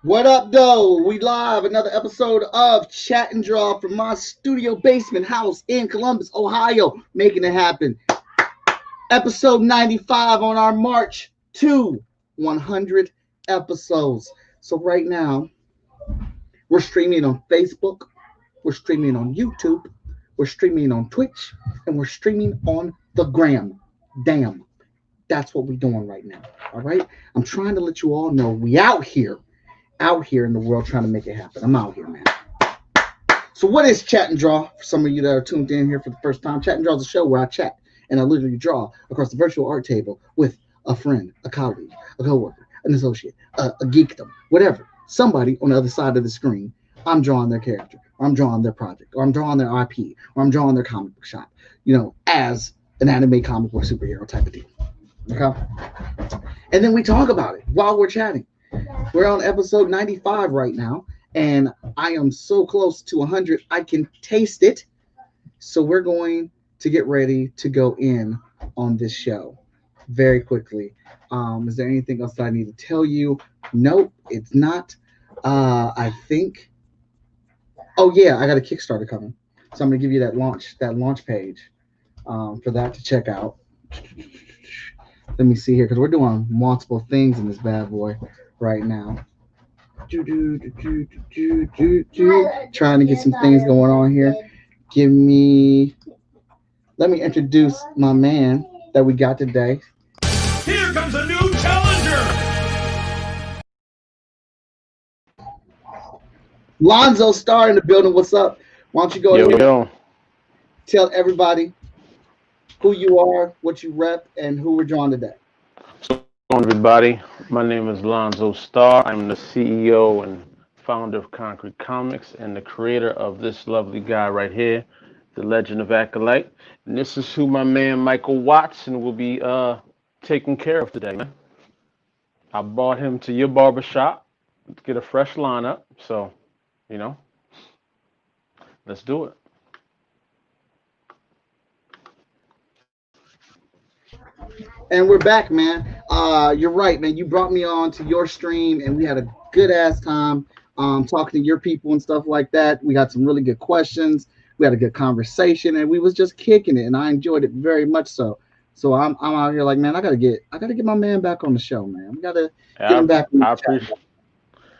What up, though? We live another episode of Chat and Draw from my studio basement house in Columbus, Ohio, making it happen. Episode 95 on our march to 100 episodes. So right now, we're streaming on Facebook, we're streaming on YouTube, we're streaming on Twitch, and we're streaming on the gram. Damn, that's what we're doing right now. All right, I'm trying to let you all know we out here in the world trying to make it happen. I'm out here, man. So what is Chat and Draw? For some of you that are tuned in here for the first time, Chat and Draw is a show where I chat and I literally draw across the virtual art table with a friend, a colleague, a coworker, an associate, a geekdom, whatever. Somebody on the other side of the screen, I'm drawing their character, or I'm drawing their project, or I'm drawing their IP, or I'm drawing their comic book shop, as an anime comic book superhero type of deal. Okay? And then we talk about it while we're chatting. We're on episode 95 right now, and I am so close to 100, I can taste it. So we're going to get ready to go in on this show very quickly. Is there anything else that I need to tell you? Nope, it's not. I think. Oh yeah, I got a Kickstarter coming, so I'm gonna give you that launch page for that to check out. Let me see here, because we're doing multiple things in this bad boy right now. Trying to get some things going on here. Let me introduce my man that we got today. Here comes a new challenger. Lonzo Starr in the building. What's up? Why don't you go ahead and tell everybody who you are, what you rep, and who we're drawing today. Hello, everybody. My name is Lonzo Starr. I'm the CEO and founder of Concrete Comics and the creator of this lovely guy right here, the Legend of Acolyte. And this is who my man Michael Watson will be taking care of today, man. I brought him to your barbershop to get a fresh lineup. So, let's do it. And we're back, man. You're right, man. You brought me on to your stream, and we had a good-ass time talking to your people and stuff like that. We got some really good questions. We had a good conversation, and we was just kicking it, and I enjoyed it very much so. So I'm out here like, man, I gotta get my man back on the show, man. We gotta get him back.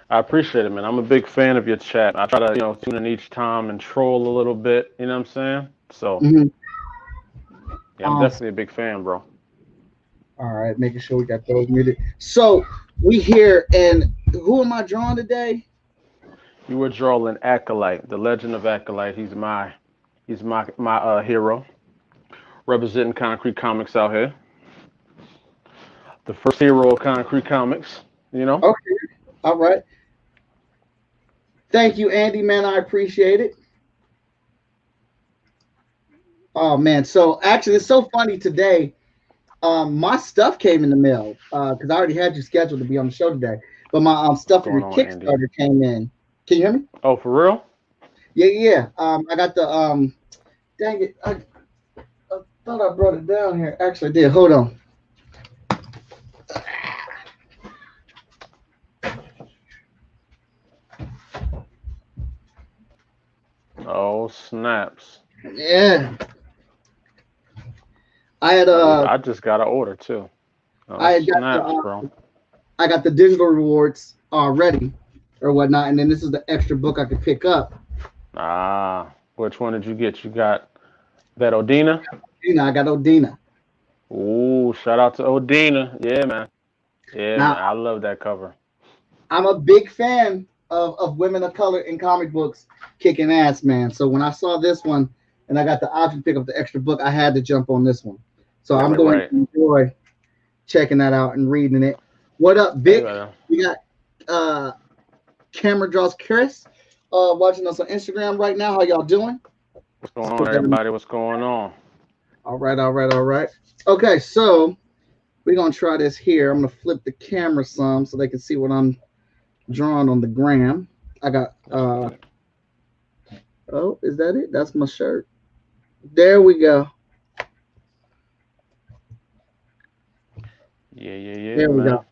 I appreciate it, man. I'm a big fan of your chat. I try to, tune in each time and troll a little bit. You know what I'm saying? So, yeah, I'm definitely a big fan, bro. All right, making sure we got those muted. So we here, and who am I drawing today? You were drawing Acolyte, the Legend of Acolyte. He's my hero, representing Concrete Comics out here. The first hero of Concrete Comics, Okay, all right. Thank you, Andy, man. I appreciate it. Oh man, so actually, it's so funny today. My stuff came in the mail because I already had you scheduled to be on the show today. But my stuff from your Kickstarter came in. Can you hear me? Oh, for real? Yeah. I got the dang it. I thought I brought it down here. Actually, I did. Hold on. Oh, snaps. Yeah. I just got an order too. Oh, I got the digital rewards already or whatnot, and then this is the extra book I could pick up. What Which one did you get? You got that Odina? I got Odina. Ooh, shout out to Odina. Yeah, man. Yeah, man. Now, I love that cover. I'm a big fan of women of color in comic books kicking ass, man. So when I saw this one and I got the option to pick up the extra book, I had to jump on this one. So I'm Right, going right. to enjoy checking that out and reading it. What up, Hey, Vic? man. We got uh Camera Draws Chris watching us on Instagram right now. How y'all doing? What's going Let's on, put that in. everybody? What's going on? All right, all right, all right. Okay, so we're gonna try this here. I'm gonna flip the camera some so they can see what I'm drawing on the gram. I got Let's get it. oh, is that it? That's my shirt. There we go. Yeah, yeah, yeah, There we go. man.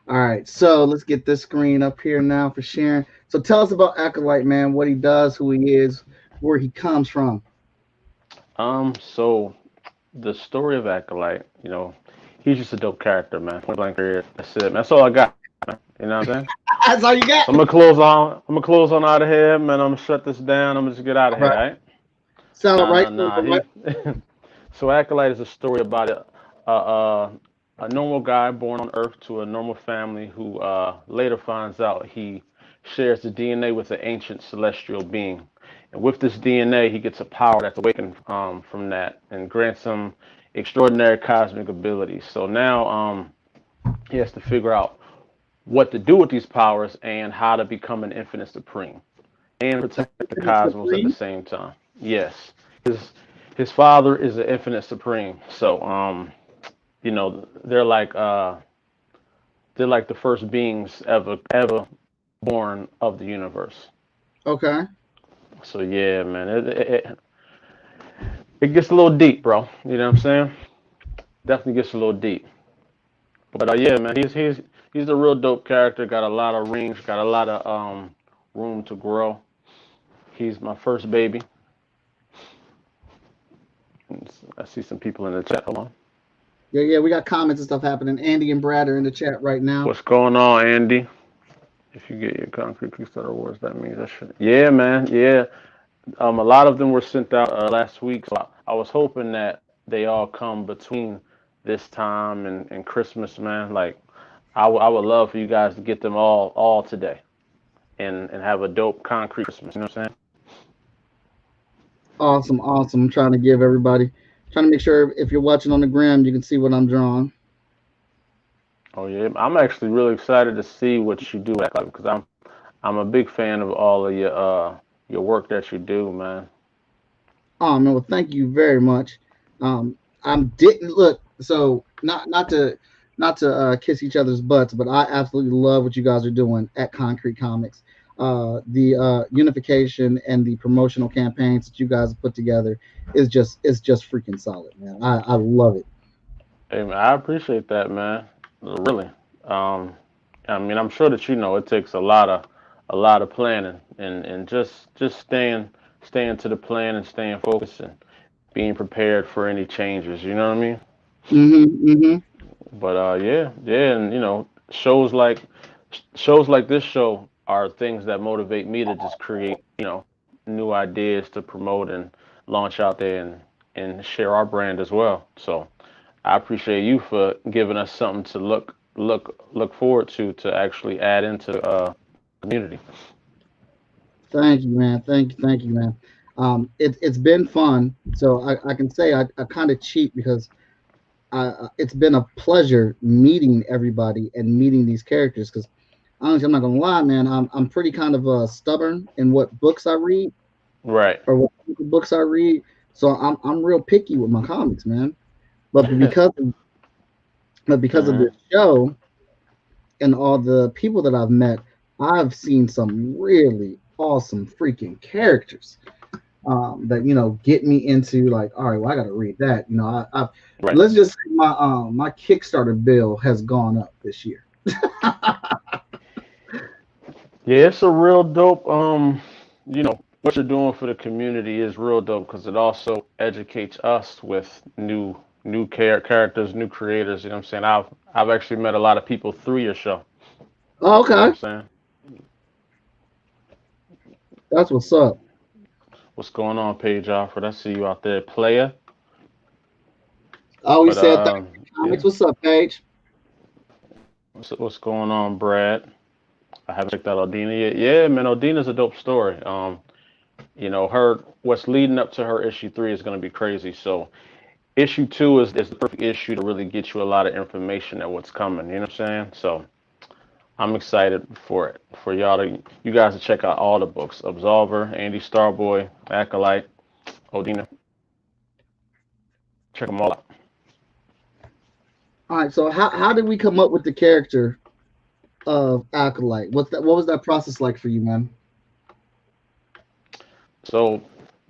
All right, so let's get this screen up here now for sharing. So tell us about Acolyte, man, what he does, who he is, where he comes from. So the story of Acolyte, he's just a dope character, man. Point blank period. That's it, man. That's all I got, man. You know what I'm saying? That's all you got. So I'm gonna close on out of here, man. I'm gonna shut this down. I'm gonna just get out of All here, right, all right? sound Nah, right. nah, Sound nah. right. So Acolyte is a story about a, a, a normal guy born on Earth to a normal family who later finds out he shares the DNA with an ancient celestial being. And with this DNA, he gets a power that's awakened from that and grants him extraordinary cosmic abilities. So now he has to figure out what to do with these powers and how to become an infinite supreme and protect the Infinite cosmos at the Supreme. same time. Yes, his his father is an infinite supreme. So they're like the first beings ever born of the universe. Okay. So yeah, man, it gets a little deep, bro. You know what I'm saying? Definitely gets a little deep. But yeah, man, he's a real dope character. Got a lot of rings. Got a lot of room to grow. He's my first baby. I see some people in the chat. Hold on. Yeah, yeah, we got comments and stuff happening. Andy and Brad are in the chat right now. What's going on, Andy? If you get your concrete Kickstarter awards, that means I should. Yeah, man. Yeah. A lot of them were sent out last week, so I was hoping that they all come between this time and Christmas, man. Like, I would love for you guys to get them all today and have a dope concrete Christmas. You know what I'm saying? Awesome, awesome. I'm trying to give everybody, trying to make sure if you're watching on the gram, you can see what I'm drawing. Oh yeah, I'm actually really excited to see what you do, because I'm a big fan of all of your work that you do, man. Oh man, well, thank you very much. I'm didn't look so not to kiss each other's butts, but I absolutely love what you guys are doing at Concrete Comics. The unification and the promotional campaigns that you guys have put together is just freaking solid, man. I love it. Hey, man, I appreciate that, man. Really. Um, I mean, I'm sure that it takes a lot of planning and just staying to the plan and staying focused and being prepared for any changes. You know what I mean? Mm-hmm. But yeah, yeah, and shows like this show are things that motivate me to just create new ideas to promote and launch out there and share our brand as well. So I appreciate you for giving us something to look forward to actually add into the community. Thank you, man. Thank you, man. It's been fun. So I can say I kind of cheat because it's been a pleasure meeting everybody and meeting these characters. Because honestly, I'm not gonna lie, man. I'm pretty kind of stubborn in what books I read Right. or what books I read. So I'm real picky with my comics, man. But because of Hmm. this show and all the people that I've met, I've seen some really awesome freaking characters that get me into like, all right, well, I got to read that. I Right. let's just say my Kickstarter bill has gone up this year. Yeah, it's a real dope. What you're doing for the community is real dope because it also educates us with new characters, new creators. You know what I'm saying? I've actually met a lot of people through your show. You know what Okay, I'm saying? that's what's up. What's going on, Paige Alfred? I see you out there, player. I always But said thank you, yeah. comics. What's up, Paige? What's going on, Brad? I haven't checked out Odina yet. Yeah, man, Odina's a dope story. Her what's leading up to her issue 3 is gonna be crazy. So issue 2 is the perfect issue to really get you a lot of information at what's coming. You know what I'm saying? So I'm excited for it. For you guys to check out all the books. Absolver, Andy Starboy, Acolyte, Odina. Check them all out. All right. So how did we come up with the character of Acolyte? What was that process like for you, man? So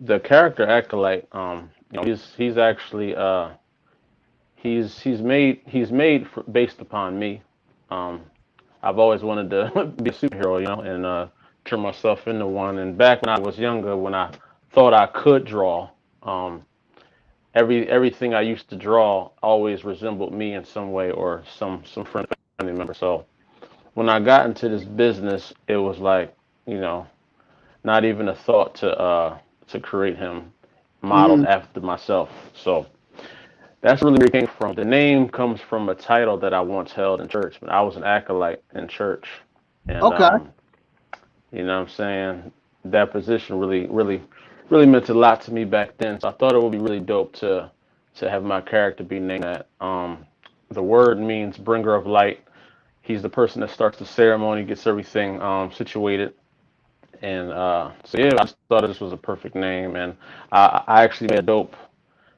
the character Acolyte, he's actually he's made based upon me. Um, I've always wanted to be a superhero, and turn myself into one. And back when I was younger, when I thought I could draw, um, everything I used to draw always resembled me in some way or some friend family member. So when I got into this business, it was like, you know, not even a thought to create him modeled Hmm. after myself. So that's really where it came from. The name comes from a title that I once held in church. But I was an acolyte in church, and Okay. you know what I'm saying, that position really meant a lot to me back then. So I thought it would be really dope to have my character be named that. The word means bringer of light. He's the person that starts the ceremony, gets everything situated. And so yeah, I just thought this was a perfect name, and I actually made a dope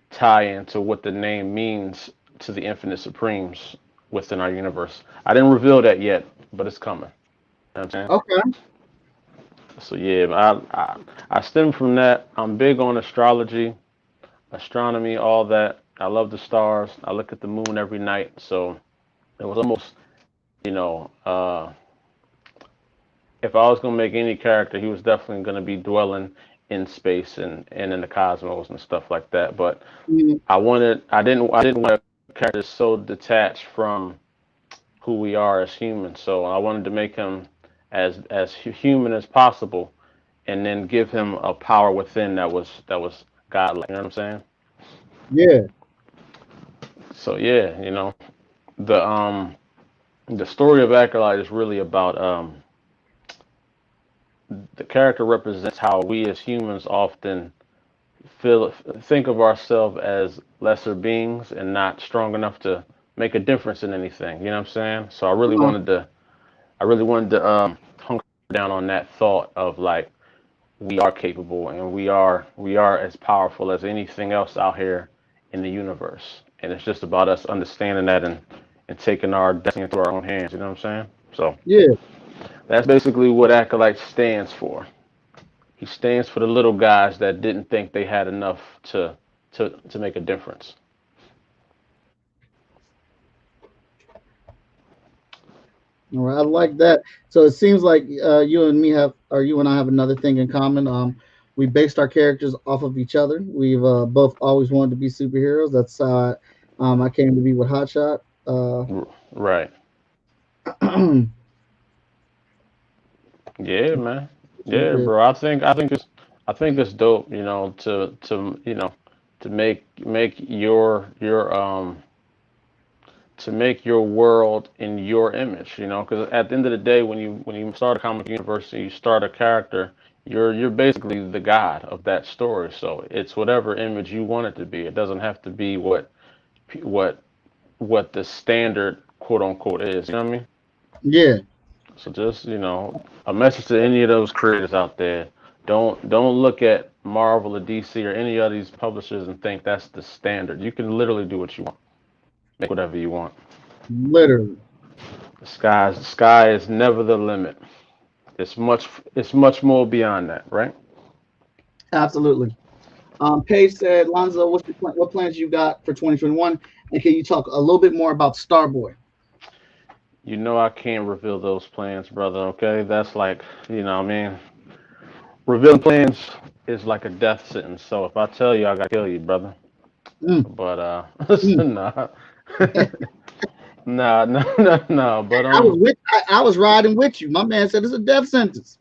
tie into what the name means to the Infinite Supremes within our universe. I didn't reveal that yet, but it's coming. You know what I'm saying? Okay. So yeah, I stem from that. I'm big on astrology, astronomy, all that. I love the stars. I look at the moon every night. So it was almost, you know, if I was gonna make any character, he was definitely gonna be dwelling in space and in the cosmos and stuff like that. But Mhm. I didn't want a character so detached from who we are as humans. So I wanted to make him as human as possible, and then give him a power within that was godlike. You know what I'm saying? Yeah. So yeah, the story of Acolyte is really about the character represents how we as humans often feel think of ourselves as lesser beings and not strong enough to make a difference in anything. You know what I'm saying? So Uh, I really wanted to hunker down on that thought of like we are capable and we are as powerful as anything else out here in the universe. And it's just about us understanding that and taking our destiny into our own hands. You know what I'm saying? So yeah. that's basically what Acolyte stands for. He stands for the little guys that didn't think they had enough to make a difference. All right. I like that. So it seems like you and I have another thing in common. We based our characters off of each other. We've both always wanted to be superheroes. That's how I came to be with Hotshot. Right. Yeah, man. Yeah, Yeah. bro. I think it's dope, to make your world in your image, because at the end of the day, when you start a comic universe and you start a character, you're basically the god of that story. So it's whatever image you want it to be. It doesn't have to be what what the standard quote unquote is. You know what I mean? Yeah. So just, a message to any of those creators out there. Don't look at Marvel or DC or any of these publishers and think that's the standard. You can literally do what you want. Make whatever you want. Literally. The sky is never the limit. It's much more beyond that, right? Absolutely. Paige said, Lonzo, what plans you got for 2021? And can you talk a little bit more about Starboy? You know I can't reveal those plans, brother, okay? That's like, what I mean, revealing plans is like a death sentence. So if I tell you, I gotta kill you, brother. Mm, But mm. nah. Nah, no, no, no. But I was riding with you. My man said it's a death sentence.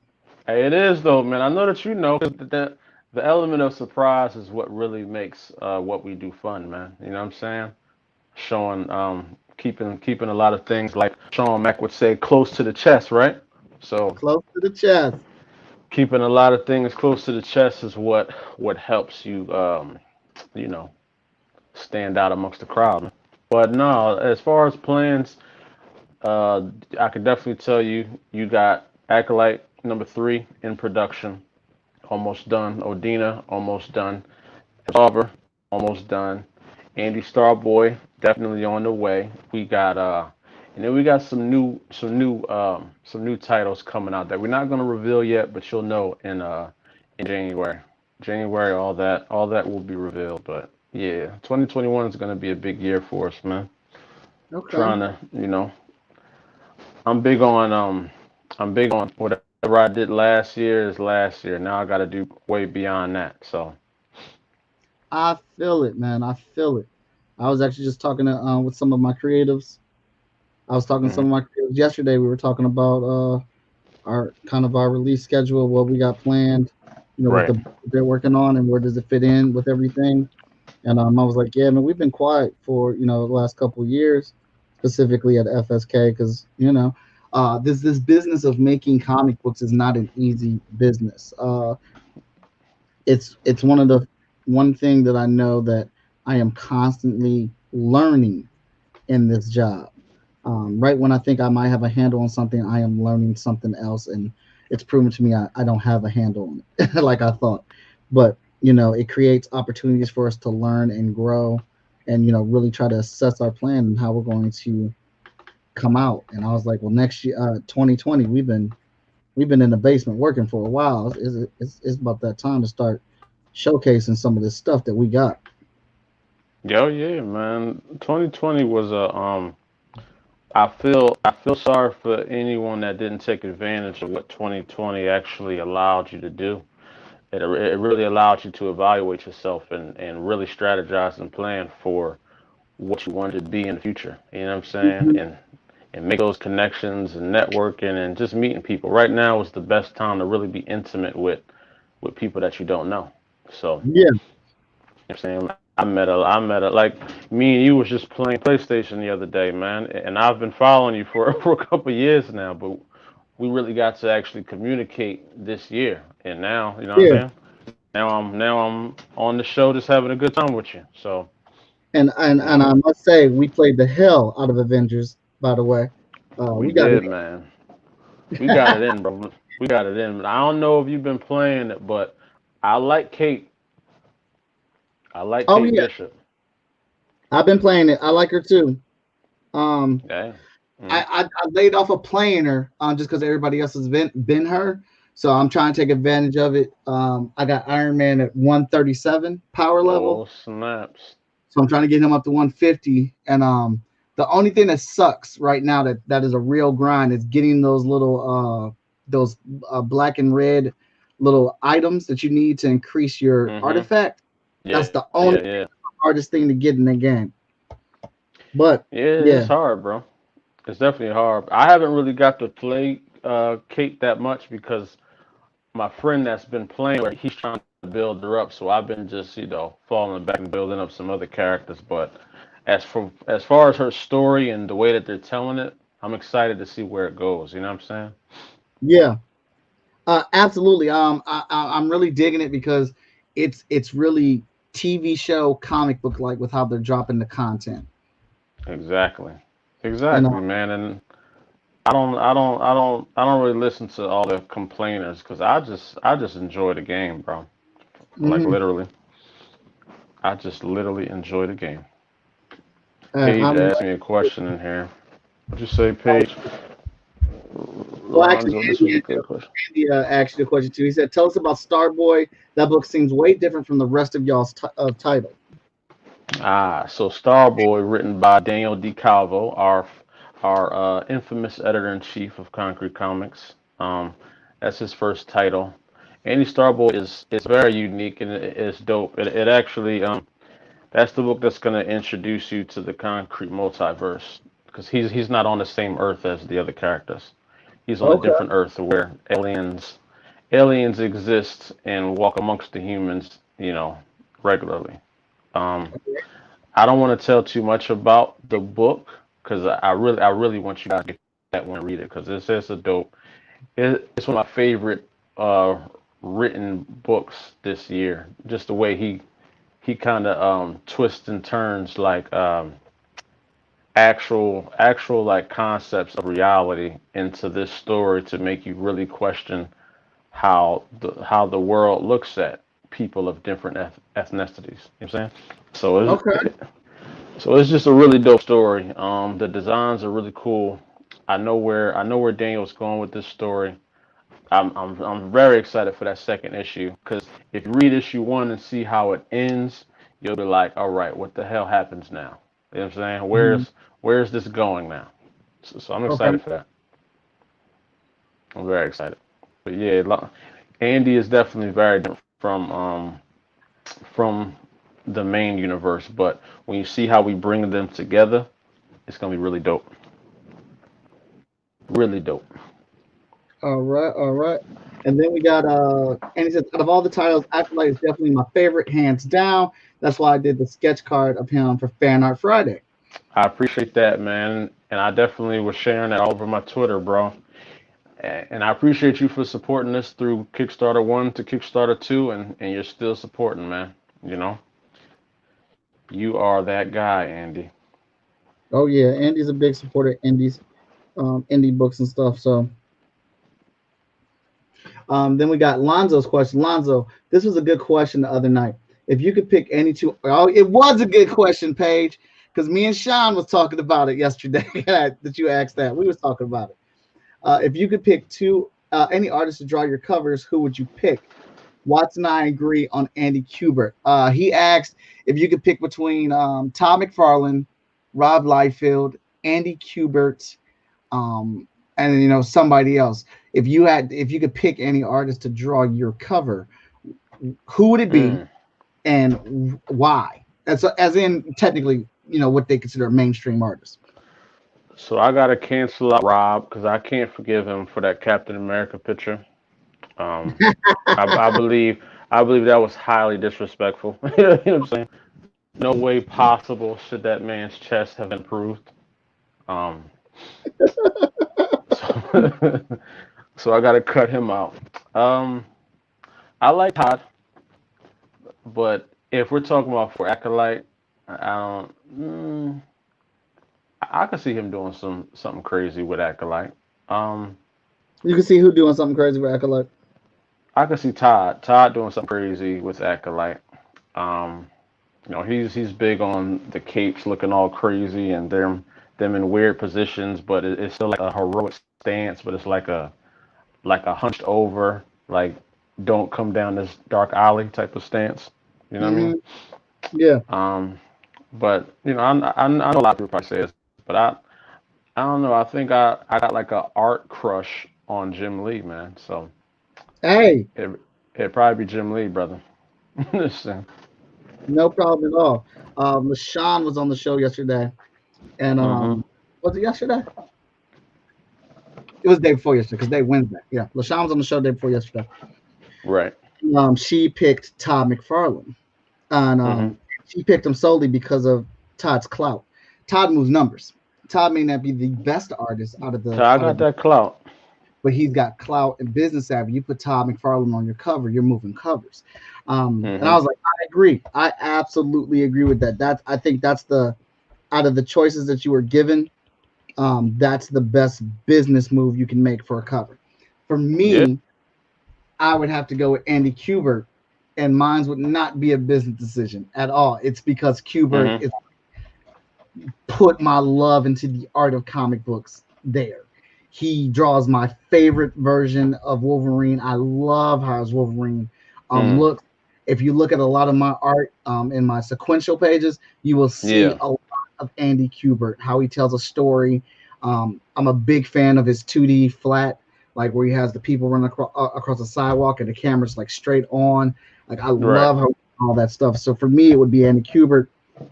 hey, it is though, man. I know that you know 'cause the element of surprise is what really makes what we do fun, man. You know what I'm saying? Showing, keeping a lot of things like Sean Mack would say, close to the chest, right? So Close to the chest. keeping a lot of things close to the chest is what helps you, you know, stand out amongst the crowd. But no, as far as plans, uh, I can definitely tell you, you got Acolyte #3 in production, almost done. Odina, almost done. Absolver, almost done. Andy Starboy, definitely on the way. We got and then we got some new titles coming out that we're not gonna reveal yet, but you'll know in January. January, all that will be revealed. But yeah, 2021 is gonna be a big year for us, man. Okay. Trying to, I'm big on whatever I did last year is last year. Now I got to do way beyond that. So I feel it, man. I feel it. I was actually just talking to, with some of my creatives. I was talking to mhm. some of my creatives yesterday. We were talking about our kind of our release schedule, what we got planned, what Right. they're working on, and where does it fit in with everything. And I was like, yeah, man, we've been quiet for the last couple of years, specifically at FSK, because this business of making comic books is not an easy business. It's one thing that I know that I am constantly learning in this job. Right when I think I might have a handle on something, I am learning something else, and it's proven to me I don't have a handle on it like I thought. But it creates opportunities for us to learn and grow, and really try to assess our plan and how we're going to come out. And I was like, well, next year, 2020, we've been in the basement working for a while. It's about that time to start showcasing some of this stuff that we got. Yo, yeah, man. 2020 was a I feel sorry for anyone that didn't take advantage of what 2020 actually allowed you to do. It really allowed you to evaluate yourself and really strategize and plan for what you wanted to be in the future. You know what I'm saying? Mhm. And make those connections and networking and just meeting people. Right now is the best time to really be intimate with people that you don't know. So, Yeah, you know what I'm saying? I met a like me and you was just playing PlayStation the other day, man. And I've been following you for for a couple of years now, but we really got to actually communicate this year. And now, you know what I'm yeah. saying? Now I'm on the show just having a good time with you. So, And you and know, I must say, we played the hell out of Avengers. By the way, we we got it. did, man. We got it in, bro. We got it in. I don't know if you've been playing it, but I like Kate. I like Oh Kate yeah, Bishop. I've been playing it. I like her too. Um, Yeah. I Mm. I, I laid off of playing her just because everybody else has been her. So I'm trying to take advantage of it. I got Iron Man at 137 power level, Oh, snaps. so I'm trying to get him up to 150. And the only thing that sucks right now that is a real grind is getting those black and red little items that you need to increase your Mhm. artifact. Yeah, That's the yeah, only yeah. hardest thing to get in the game. But Yeah, it's yeah, hard, bro. It's definitely hard. I haven't really got to play Kate that much because my friend that's been playing her, he's trying to build her up. So I've been just, falling back and building up some other characters. But as far as her story and the way that they're telling it, I'm excited to see where it goes. You know what I'm saying? yeah, absolutely. I'm really digging it because it's really TV show comic book like with how they're dropping the content. Exactly. And Exactly, man. And I don't really listen to all the complainers because I just enjoy the game, bro. Like mhm. literally, I just literally enjoy the game. Paige I'm asked me a question in here. What'd you say, Paige? well, actually, Lonzo, this was a good question. Andy asked you the question too. He said, "Tell us about Starboy. That book seems way different from the rest of y'all's title." So Starboy, written by Daniel DeCalvo, our infamous editor in chief of Concrete Comics. That's his first title. Andy Starboy is very unique and it's dope. It actually that's the book that's gonna introduce you to the Concrete multiverse because he's not on the same Earth as the other characters. He's on a Okay. different Earth where aliens aliens exist and walk amongst the humans, regularly. Um, I don't want to tell too much about the book because I really want you guys to get that one and read it because it's a dope. It's one of my favorite uh, written books this year. Just the way he kind of twists and turns like actual like concepts of reality into this story to make you really question how the world looks at people of different ethnicities. You know what I'm saying? So Okay. it's just a really dope story. The designs are really cool. I know where Daniel's going with this story. I'm very excited for that second issue because if you read issue one and see how it ends, you'll be like, all right, what the hell happens now? You know what I'm saying? Mhm. Where's this going now? So I'm Okay. excited for that. I'm very excited. But yeah, Andy is definitely very different from the main universe. But when you see how we bring them together, it's gonna be really dope. Really dope. All right. All right. And then we got and he said out of all the titles, Acolyte is definitely my favorite, hands down. That's why I did the sketch card of him for Fan Art Friday. I appreciate that, man, and I definitely was sharing that all over my Twitter, bro. And I appreciate you for supporting us through Kickstarter 1 to Kickstarter 2, and you're still supporting, man. You know, you are that guy, Andy. Oh yeah, Andy's a big supporter of indies, indie books and stuff. So then we got Lonzo's question. Lonzo, this was a good question the other night. If you could pick any two, oh, it was a good question, Paige, because me and Sean was talking about it yesterday that you asked that. We was talking about it. If you could pick any artist to draw your covers, who would you pick? Watson and I agree on Andy Kubert. He asked if you could pick between Todd McFarlane, Rob Liefeld, Andy Kubert, and somebody else. If you could pick any artist to draw your cover, who would it be Mm. and why? As in technically, what they consider a mainstream artist. So I gotta cancel out Rob because I can't forgive him for that Captain America picture. Um, I believe that was highly disrespectful. You know what I'm saying? No way possible should that man's chest have been improved. Um, so, so I gotta cut him out. Um, I like Todd, but if we're talking about for Acolyte, I don't. I could see him doing something crazy with Acolyte. Um, You can see who doing something crazy with Acolyte. I could see Todd doing something crazy with Acolyte. Um, he's big on the capes looking all crazy and them in weird positions, but it's still like a heroic stance, but it's like a hunched over, like don't come down this dark alley type of stance. You know what I Hmm. mean? Yeah. But I know a lot of people probably say this, but I don't know. I think I got like a art crush on Jim Lee, man. So Hey, it it'd probably be Jim Lee, brother. Listen. no problem at all. LaShawn was on the show yesterday, and Hmm. was it yesterday? It was the day before yesterday, because day Wednesday. Yeah, LaShawn was on the show the day before yesterday. Right. She picked Todd McFarlane, and Hmm. she picked him solely because of Todd's clout. Todd moves numbers. Todd may not be the best artist So I got that clout. but he's got clout and business savvy. You put Todd McFarlane on your cover, you're moving covers. And I Hmm. was like, I agree. I absolutely agree with that. I think that's the out of the choices that you were given, that's the best business move you can make for a cover. For Yeah. me, I would have to go with Andy Kubert, and mine would not be a business decision at all. It's because Kubert Hmm. is put my love into the art of comic books there. He draws my favorite version of Wolverine. I love how his Wolverine Mm. looks. If you look at a lot of my art in my sequential pages, you will see Yeah. a lot of Andy Kubert, how he tells a story. I'm a big fan of his 2D flat, like where he has the people running across the sidewalk and the camera's like straight on. Like I Right. love how all that stuff. So for me, it would be Andy Kubert.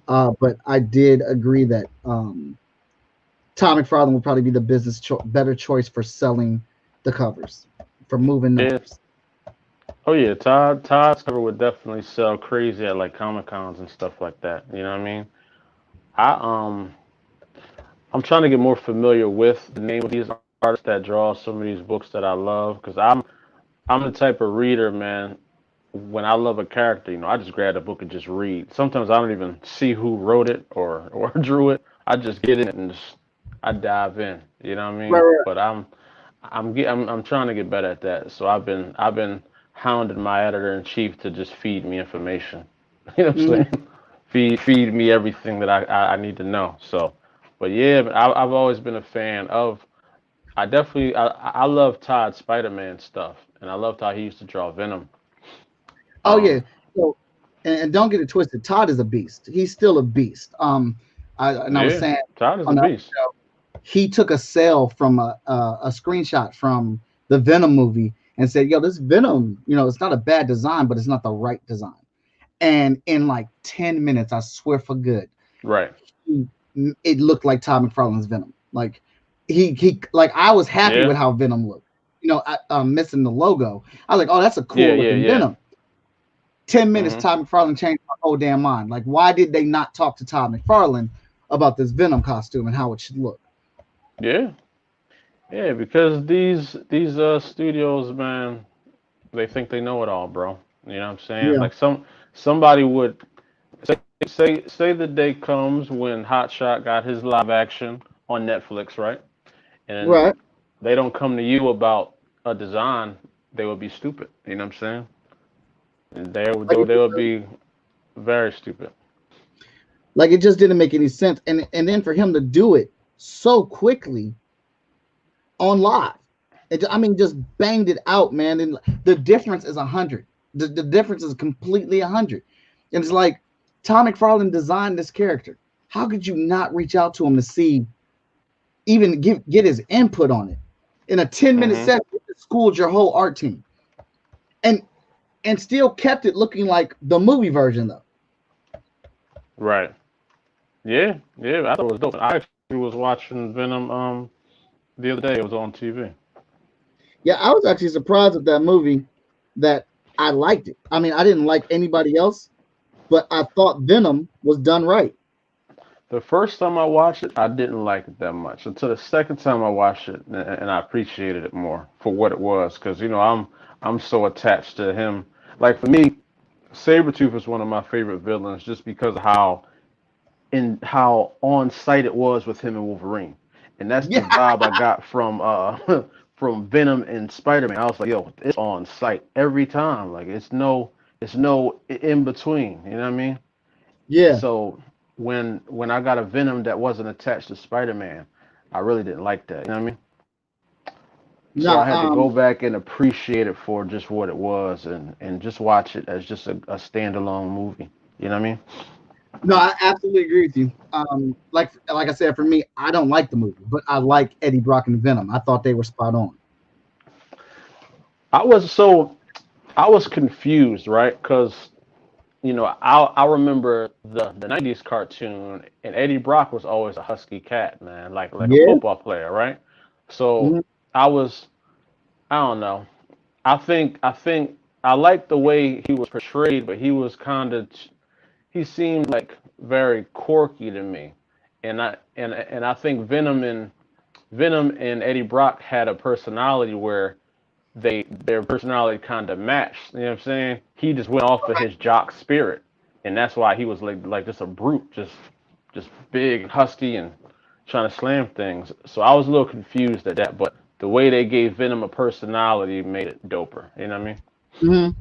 But I did agree that Tom McFarlane would probably be the better choice for selling the covers, for moving Yeah. numbers. Oh yeah, Todd's cover would definitely sell crazy at like Comic Cons and stuff like that. You know what I mean? I I'm trying to get more familiar with the name of these artists that draw some of these books that I love because I'm the type of reader, man. When I love a character, I just grab a book and just read. Sometimes I don't even see who wrote it or drew it. I just get in it and just I dive in. You know what I Right, mean? right. But I'm trying to get better at that. So I've been hounding my editor in chief to just feed me information. You know what I'm Mhm. saying? Feed me everything that I need to know. So, but yeah, but I've always been a fan of. I love Todd Spider-Man stuff, and I loved how he used to draw Venom. Oh yeah. Um, So, and don't get it twisted. Todd is a beast. He's still a beast. I was yeah, saying Todd is a on the other beast. show, he took a sale from a screenshot from the Venom movie and said, "Yo, this Venom, it's not a bad design, but it's not the right design." And in like 10 minutes, I swear for good, Right. he, it looked like Todd McFarlane's Venom. Like he like I was happy Yeah. with how Venom looked. Missing the logo. I was like, "Oh, that's a Yeah. cool Yeah. looking Yeah. Venom." 10 minutes, Mhm. Todd McFarlane changed my whole damn mind. Like, why did they not talk to Todd McFarlane about this Venom costume and how it should look? Yeah. Yeah. Because these studios, man, they think they know it all, bro. You know what I'm saying? Yeah, Like somebody would say the day comes when Hot Shot got his live action on Netflix, right? And right. they don't come to you about a design, they would be stupid. You know what I'm saying? And Like they would be very stupid. it just didn't make any sense. And then for him to do it so quickly on live, I mean, just banged it out, man. And the difference is 100. The difference is completely 100. And it's like Tom McFarlane designed this character. How could you not reach out to him to see, even get his input on it? In a 10-minute Hmm. session, you schooled your whole art team. And still kept it looking like the movie version though. Right. Yeah. Yeah. I thought it was dope. I actually was watching Venom the other day. It was on TV. Yeah, I was actually surprised with that movie that I liked it. I mean, I didn't like anybody else, but I thought Venom was done right. The first time I watched it, I didn't like it that much until the second time I watched it, and I appreciated it more for what it was. Because I'm so attached to him. Like for me, Sabretooth is one of my favorite villains just because of how on site it was with him and Wolverine. And that's the Yeah, vibe I got from from Venom and Spider-Man. I was like, yo, it's on site every time. Like it's no in between. You know what I mean? yeah. So when I got a Venom that wasn't attached to Spider-Man, I really didn't like that. You know what I mean? So No, I had to go back and appreciate it for just what it was and just watch it as just a standalone movie. You know what I mean? no, I absolutely agree with you. Like I said, for me, I don't like the movie, but I like Eddie Brock and Venom. I thought they were spot on. I was so I was confused, right? Because I remember the '90s cartoon, and Eddie Brock was always a husky cat, man, like a Yeah. football player, right? So Mhm. I was, I don't know. I think I liked the way he was portrayed, but he was he seemed like very quirky to me, and I think Venom and Eddie Brock had a personality where their personality kind of matched. You know what I'm saying? He just went off of his jock spirit, and that's why he was like just a brute, just big, husky, and trying to slam things. So I was a little confused at that, but the way they gave Venom a personality made it doper. You know what I mean? Mhm.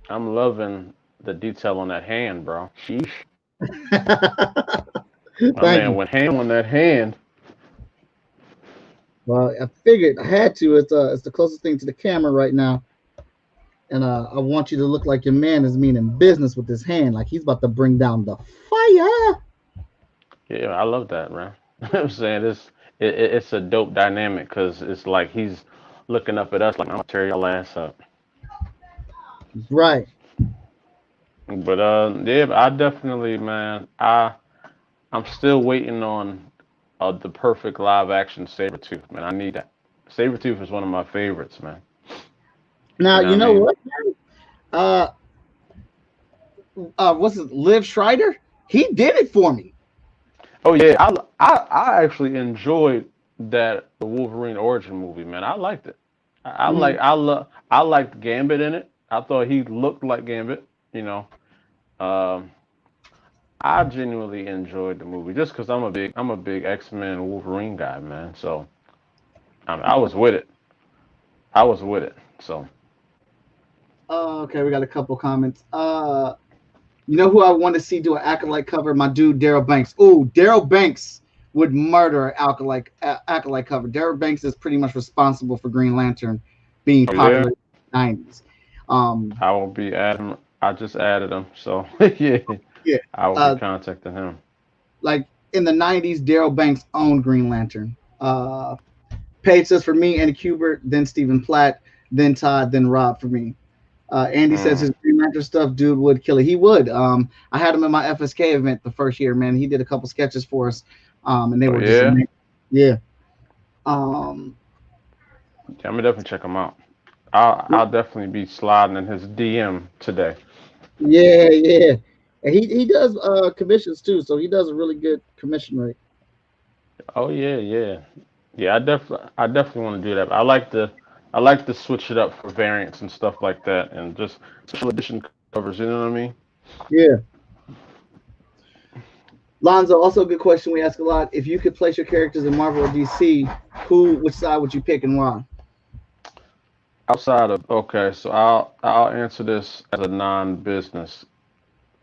I'm loving the detail on that hand, bro. Sheesh. My Thank man you. went ham on that hand. Well, I figured I had to. It's the closest thing to the camera right now, and I want you to look like your man is meaning business with his hand, like he's about to bring down the fire. Yeah, I love that, man. I'm saying it's a dope dynamic because it's like he's looking up at us like I'm gonna tear your ass up. Right. But yeah, I definitely, man, I'm still waiting on the perfect live action Sabretooth, man. I need that. Sabretooth is one of my favorites, man. Now You know you what I know mean? what? Uh, what's it? Liv Schreider? He did it for me. Oh yeah, I actually enjoyed that the Wolverine origin movie, man. I liked it. Mhm. I liked Gambit in it. I thought he looked like Gambit. You know, um, I genuinely enjoyed the movie just because I'm a big X-Men Wolverine guy, man. So I was with it. I was with it. So Okay, we got a couple comments. You know who I want to see do an acolyte cover? My dude Daryl Banks. Ooh, Daryl Banks would murder an acolyte cover. Daryl Banks is pretty much responsible for Green Lantern being oh yeah, popular in the 90s. Um, I will be adding. I just added him. So yeah, yeah, I will be uh, contacting him. like in the 90s, Daryl Banks owned Green Lantern. Paige says for me, Andy Kubert, then Stephen Platt, then Todd, then Rob for me. Andy says Mm. his Green Lantern stuff, dude would kill it. He would. I had him at my FSK event the first year, man. He did a couple sketches for us, and they Oh were just yeah, amazing. Yeah. Um, yeah. I'm gonna definitely check him out. I'll definitely be sliding in his DM today. yeah, yeah. And he does commissions too, so he does a really good commission rate. Oh yeah, yeah, yeah. I definitely want to do that. I like to switch it up for variants and stuff like that, and just special edition covers. You know what I mean? Yeah. Lonzo, also a good question we ask a lot. If you could place your characters in Marvel or DC, which side would you pick and why? Outside of okay, so I'll answer this as a non-business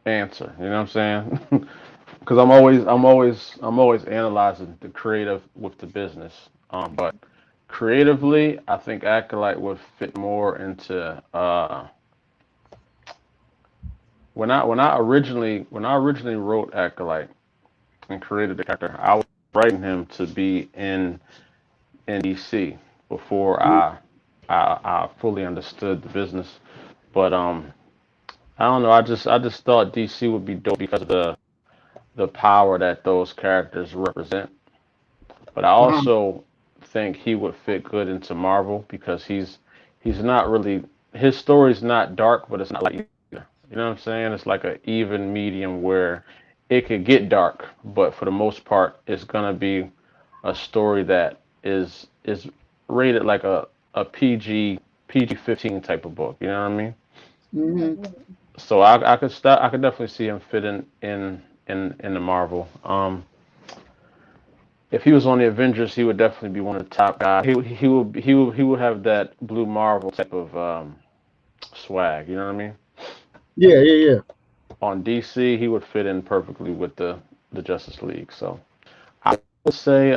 answer. You know what I'm saying? Because I'm always analyzing the creative with the business. But creatively, I think Acolyte would fit more into when I originally wrote Acolyte and created the character, I was writing him to be in NDC before I fully understood the business. But I don't know. I just thought DC would be dope because of the power that those characters represent. But I Uh-huh. also think he would fit good into Marvel because he's not really his story's not dark, but it's not light either. You know what I'm saying? It's like an even medium where it could get dark, but for the most part, it's gonna be a story that is rated like a PG 15 type of book. You know what I mean? Hmm. So I could definitely see him fitting in the Marvel. If he was on the Avengers, he would definitely be one of the top guys. He would have that blue Marvel type of swag. You know what I mean? Yeah, yeah, yeah. On DC, he would fit in perfectly with the Justice League. So I would say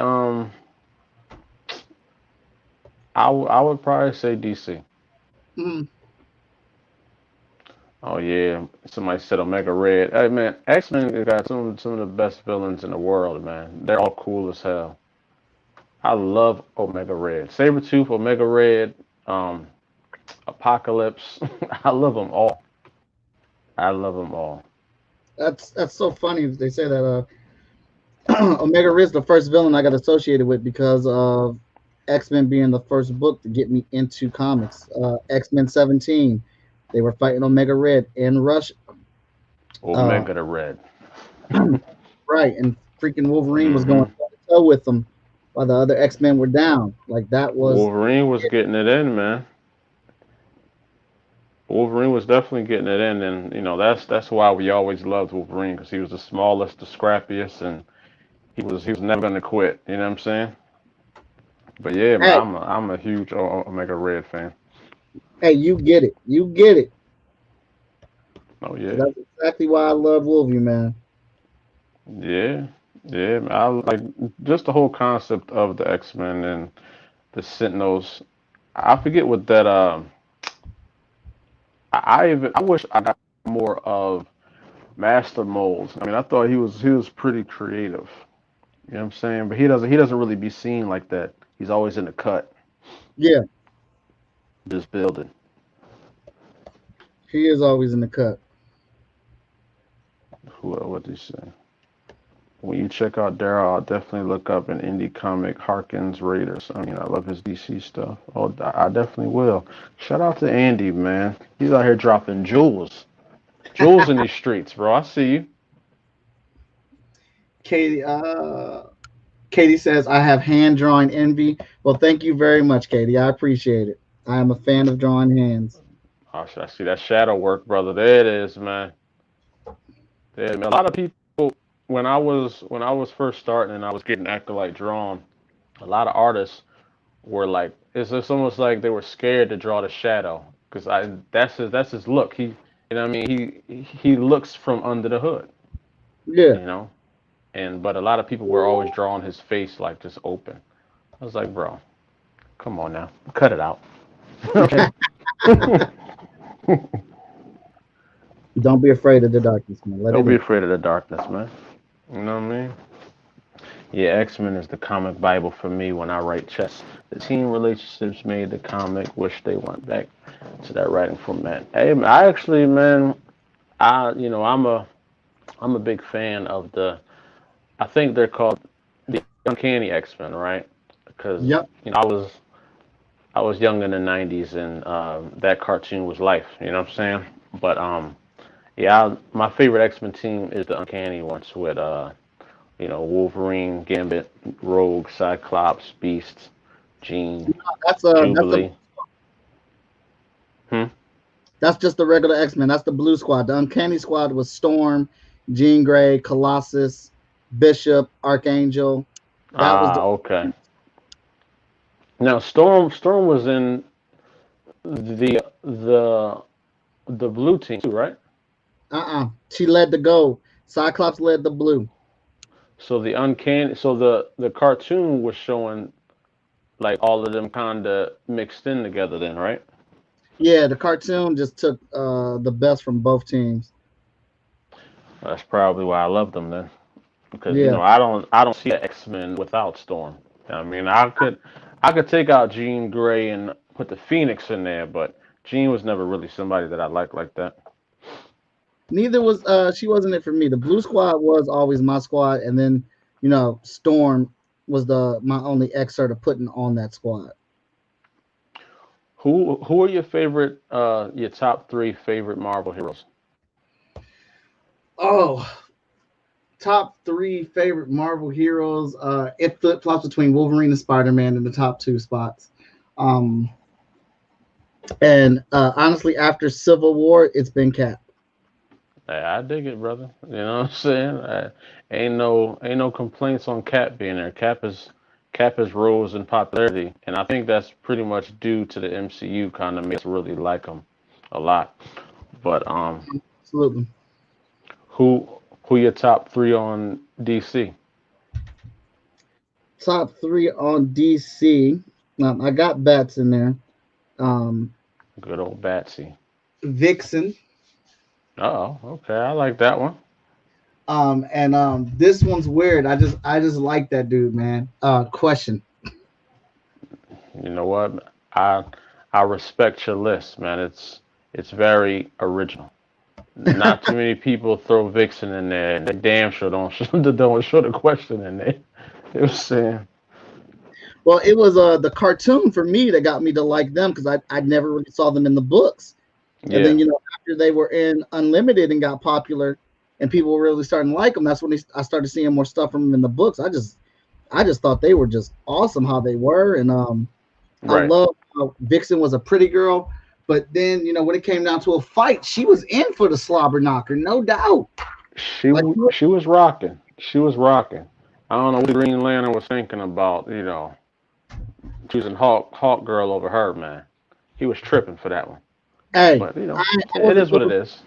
I would probably say DC. Mhm. Oh yeah, somebody said Omega Red. Hey man, X-Men got some of the best villains in the world, man. They're all cool as hell. I love Omega Red, Sabretooth, Omega Red, um, Apocalypse. I love them all. I love them all. That's so funny that they say that. Omega Red is the first villain I got associated with because of X Men being the first book to get me into comics. X Men 17, they were fighting Omega Red in Russia. Uh, Omega the Red. right, and freaking Wolverine was going hmm toe to toe with them while the other X Men were down. Like that was Wolverine was getting it in, man. Wolverine was definitely getting it in, and that's why we always loved Wolverine because he was the smallest, the scrappiest, and he was never gonna quit. You know what I'm saying? But yeah, man, hey, I'm a huge Omega Red fan. hey, you get it, you get it. Oh So yeah, that's exactly why I love Wolverine, man. yeah, yeah. I like just the whole concept of the X-Men and the Sentinels. I forget what that. I wish I got more of Master Mold. I mean, I thought he was pretty creative. You know what I'm saying? But he doesn't really be seen like that. He's always in the cut, Yeah, just building. he is always in the cut. What did he say? when you check out Daryl, I'll definitely look up an indie comic, Harkins Raiders. I mean, I love his DC stuff. Oh, I definitely will. Shout out to Andy, man. He's out here dropping jewels in these streets, bro. I see you. Katie, Katie says, I have hand drawing envy. Well, thank you very much, Katie. I appreciate it. I am a fan of drawing hands. Oh, I see that shadow work, brother. There it is, man. There, man. A lot of people, when I was first starting and I was getting Acolyte drawn, a lot of artists were like, it's just almost like they were scared to draw the shadow because I that's his look. I mean, he looks from under the hood, Yeah. you know. And but a lot of people were always drawing his face like just open. I was like, bro, come on now, cut it out. Okay. Don't be afraid of the darkness, man. Let Don't it be in. afraid of the darkness, man. You know what I mean? Yeah, X-Men is the comic Bible for me when I write chess. The teen relationships made the comic. Wish they went back to that writing format. Hey, I actually, man, I'm a big fan of the. I think they're called the Uncanny X-Men, right? Because Yep. I was young in the '90s, and that cartoon was life. You know what I'm saying? But yeah, my favorite X-Men team is the Uncanny ones with Wolverine, Gambit, Rogue, Cyclops, Beast, Jean, That's a Jubilee. Hmm. that's just the regular X-Men. That's the blue squad. The Uncanny Squad was Storm, Jean Grey, Colossus, Bishop, Archangel. That was the Okay. Now Storm was in the the blue team too, right? She led the gold. Cyclops led the blue. So the cartoon was showing like all of them kind of mixed in together then, right? Yeah, the cartoon just took the best from both teams. That's probably why I love them then, because Yeah. I don't see an X-Men without Storm. I mean, I could take out Jean Grey and put the Phoenix in there, but Jean was never really somebody that I liked like that. Neither was she wasn't it for me. The blue squad was always my squad, and then Storm was the my only extra to putting on that squad. Who are your top three favorite Marvel heroes? Oh, top three favorite Marvel heroes. It flip flops between Wolverine and Spider Man in the top two spots. Um, and honestly, after Civil War, it's been Cap. Hey, I dig it, brother. You know what I'm saying? Ain't no complaints on Cap being there. Cap has rose in popularity, and I think that's pretty much due to the MCU kind of makes us really like him a lot. But Absolutely. who who your top three on DC? Top three on DC. I got Bats in there. Um, Good old Batsy. Vixen. Oh, okay, I like that one. And this one's weird. I just like that dude, man. Question. You know what? I respect your list, man. It's very original. Not too many people throw Vixen in there, and they damn sure don't don't show the question in there. It was saying, Well, it was the cartoon for me that got me to like them because I never really saw them in the books. And then yeah, after they were in Unlimited and got popular, and people were really starting to like them, that's when I started seeing more stuff from them in the books. I just thought they were just awesome how they were, and I right. love how Vixen was a pretty girl, but then when it came down to a fight, she was in for the slobber knocker, no doubt. She Like she was rocking. She was rocking. I don't know what the Green Lantern was thinking about, choosing Hawk Girl over her, man. He was tripping for that one. hey, But I it wasn't is what it feeling is.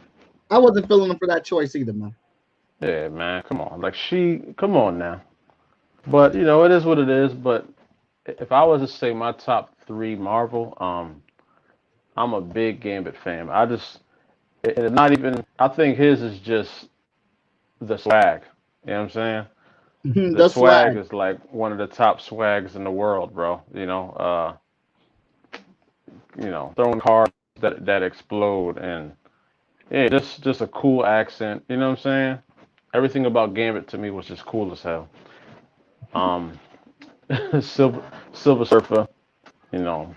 I wasn't feeling them for that choice either, man. Yeah, man. Come on, come on now. But it is what it is. But if I was to say my top three Marvel, I'm a big Gambit fan. It's not even. I think his is just the swag. You know what I'm saying? The The swag swag. is like one of the top swags in the world, bro. Throwing cards that explode and yeah, just a cool accent. You know what I'm saying? everything about Gambit to me was just cool as hell. Um, Silver Surfer, you know,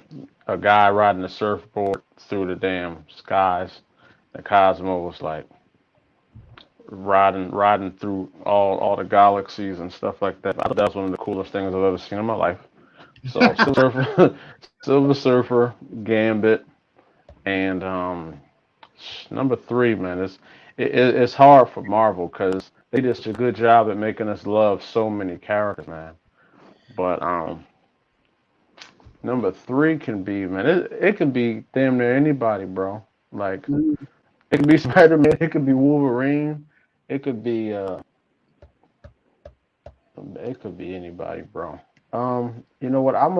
a guy riding a surfboard through the damn skies. The cosmos, like riding through all the galaxies and stuff like that. I thought that was one of the coolest things I've ever seen in my life. So Silver Surfer, Silver Surfer, Gambit, and number three, man, it's hard for Marvel because they did such a good job at making us love so many characters, man. But number three can be, man, it can be damn near anybody, bro. Like Mm. it could be Spider Man, it could be Wolverine, it could be it could be anybody, bro. You know what? I'm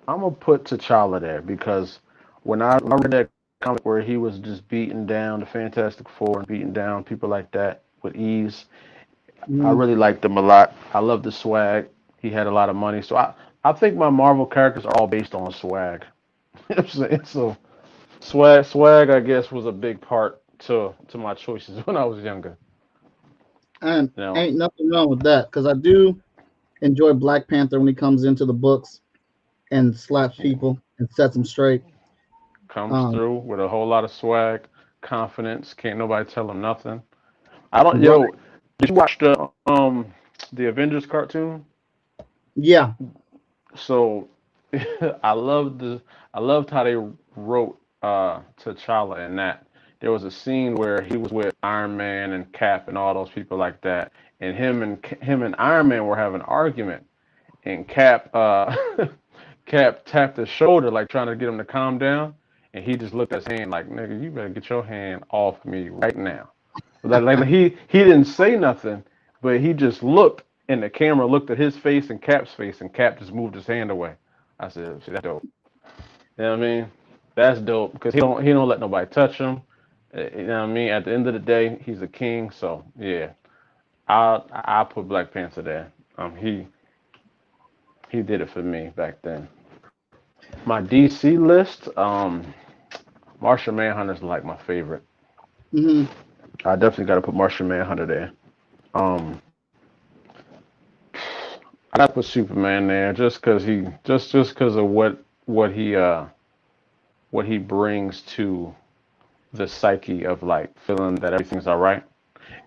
gonna put T'Challa there because when I read that comic where he was just beating down the Fantastic Four and beating down people like that with ease, I Mm. really liked him a lot. I love the swag. He had a lot of money, so I think my Marvel characters are all based on swag. You know what I'm saying? So swag I guess was a big part to my choices when I was younger. And You know, ain't nothing wrong with that because I do enjoy Black Panther when he comes into the books and slaps people and sets them straight. comes Um, through with a whole lot of swag, confidence. Can't nobody tell him nothing. I don't. right. Yo, did you watch the Avengers cartoon? Yeah. So I loved I loved how they wrote T'Challa in that. There was a scene where he was with Iron Man and Cap and all those people like that, and him and Iron Man were having an argument, and Cap Cap tapped his shoulder like trying to get him to calm down, and he just looked at his hand like, nigga, you better get your hand off me right now. Like he didn't say nothing, but he just looked, and the camera looked at his face and Cap's face, and Cap just moved his hand away. I said, "Shit, that's dope." You know what I mean? That's dope because he don't let nobody touch him. You know what I mean? At the end of the day, he's a king. So yeah, I put Black Panther there. He did it for me back then. My DC list, Martian Manhunter's like my favorite. Hmm. I definitely got to put Martian Manhunter there. Um, I got to put Superman there just because of what he uh what he brings to the psyche of like feeling that everything's all right.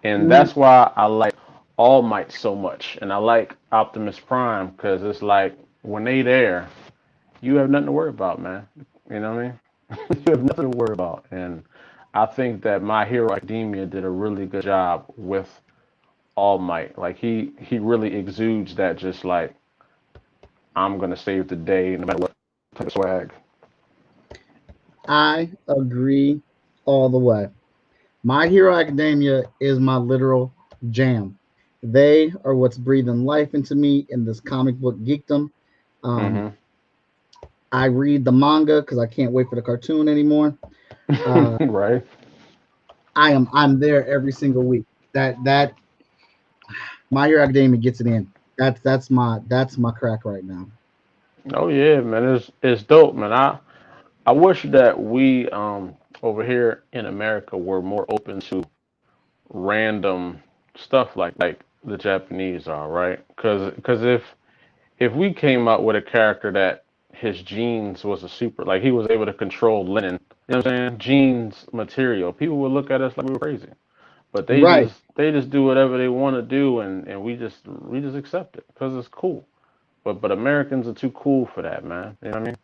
And Hmm. that's why I like All Might so much, and I like Optimus Prime because it's like when they there, you have nothing to worry about, man. You know what I mean? You have nothing to worry about, and I think that My Hero Academia did a really good job with All Might. Like he really exudes that just like I'm gonna save the day no matter what type of swag. I agree all the way. My Hero Academia is my literal jam. They are what's breathing life into me in this comic book geekdom. Um, Hmm. I read the manga because I can't wait for the cartoon anymore. Uh, Right? I'm there every single week. That My Hero Academia gets it in. That's my crack right now. Oh yeah, man. It's dope, man. I wish that we over here in America were more open to random stuff like the Japanese are, right? Because if we came up with a character that his genes was a super like he was able to control linen, you know what I'm saying? Genes material, people would look at us like we were crazy. But Right. they just do whatever they want to do, and we just accept it because it's cool. But Americans are too cool for that, man. You know what I mean?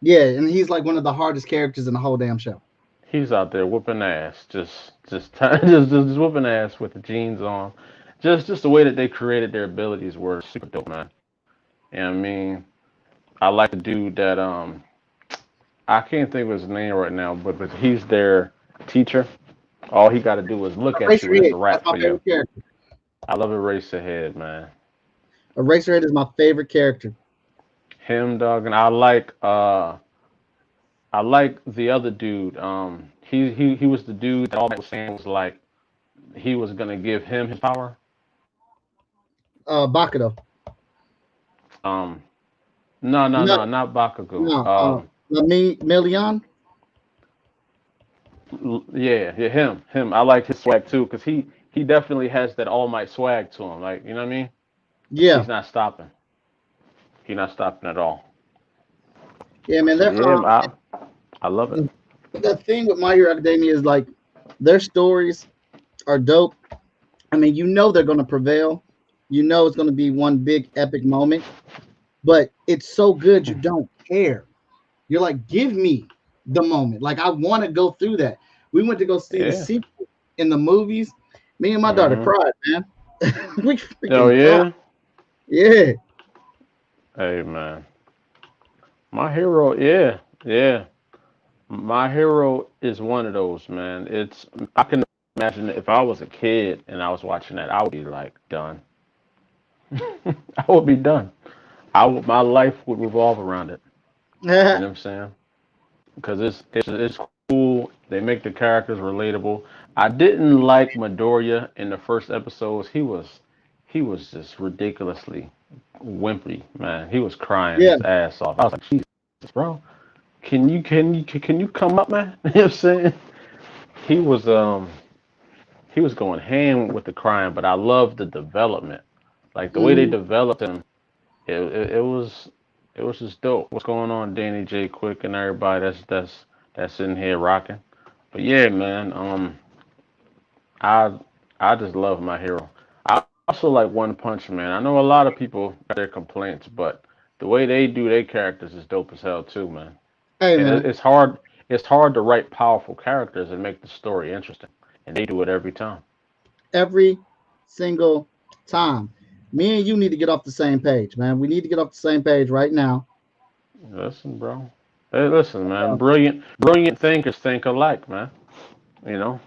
Yeah, and he's like one of the hardest characters in the whole damn show. He's out there whooping ass, just whooping ass with the jeans on. Just the way that they created their abilities were super dope, man. And I mean, I like the dude that I can't think of his name right now, but he's their teacher. All he got to do is look at you, and it's Eraserhead. a That's wrap my for you. favorite character. I love Eraserhead, man. Eraserhead is my favorite character. Him, dog, and I like the other dude. He was the dude that all that was saying was like he was gonna give him his power. Bakudo. Um, no, no, No, no, not Bakugo. no. Million. Yeah, him. I like his swag too, cause he definitely has that All Might swag to him. Like, you know what I mean? Yeah, He's not stopping. He's not stopping at all. yeah, man. So They're yeah, I love it. the thing with My Hero Academia is like their stories are dope. I mean, you know they're gonna prevail. You know it's gonna be one big epic moment, but it's so good you don't care. You're like, give me the moment. Like I want to go through that. We went to go see the Yeah. sequel in the movies. Me and my daughter Mhm. cried, man. We Oh freaking cried. yeah. Yeah. Hey man, my hero. Yeah, yeah. My hero is one of those, man. It's I can imagine if I was a kid and I was watching that, I would be like done. I would be done. My life would revolve around it. You know what I'm saying? Because it's cool. They make the characters relatable. I didn't like Midoriya in the first episodes. He was just ridiculously wimpy, man. He was crying Yeah. his ass off. I was like, Jesus, bro, can you come up, man? You know what I'm saying? He was um he was going ham with the crying, but I love the development. Like the way they Hmm. developed him, it was just dope. What's going on, Danny J. Quick and everybody that's in here rocking. But yeah, man, I I just love my hero. I also like One Punch Man. I know a lot of people got their complaints, but the way they do their characters is dope as hell too, man. Hey, And man. it's hard. It's hard to write powerful characters and make the story interesting, and they do it every time. Every single time. Me and you need to get off the same page, man. We need to get off the same page right now. Listen, bro. Hey, listen, man. Brilliant thinkers think alike, man. You know.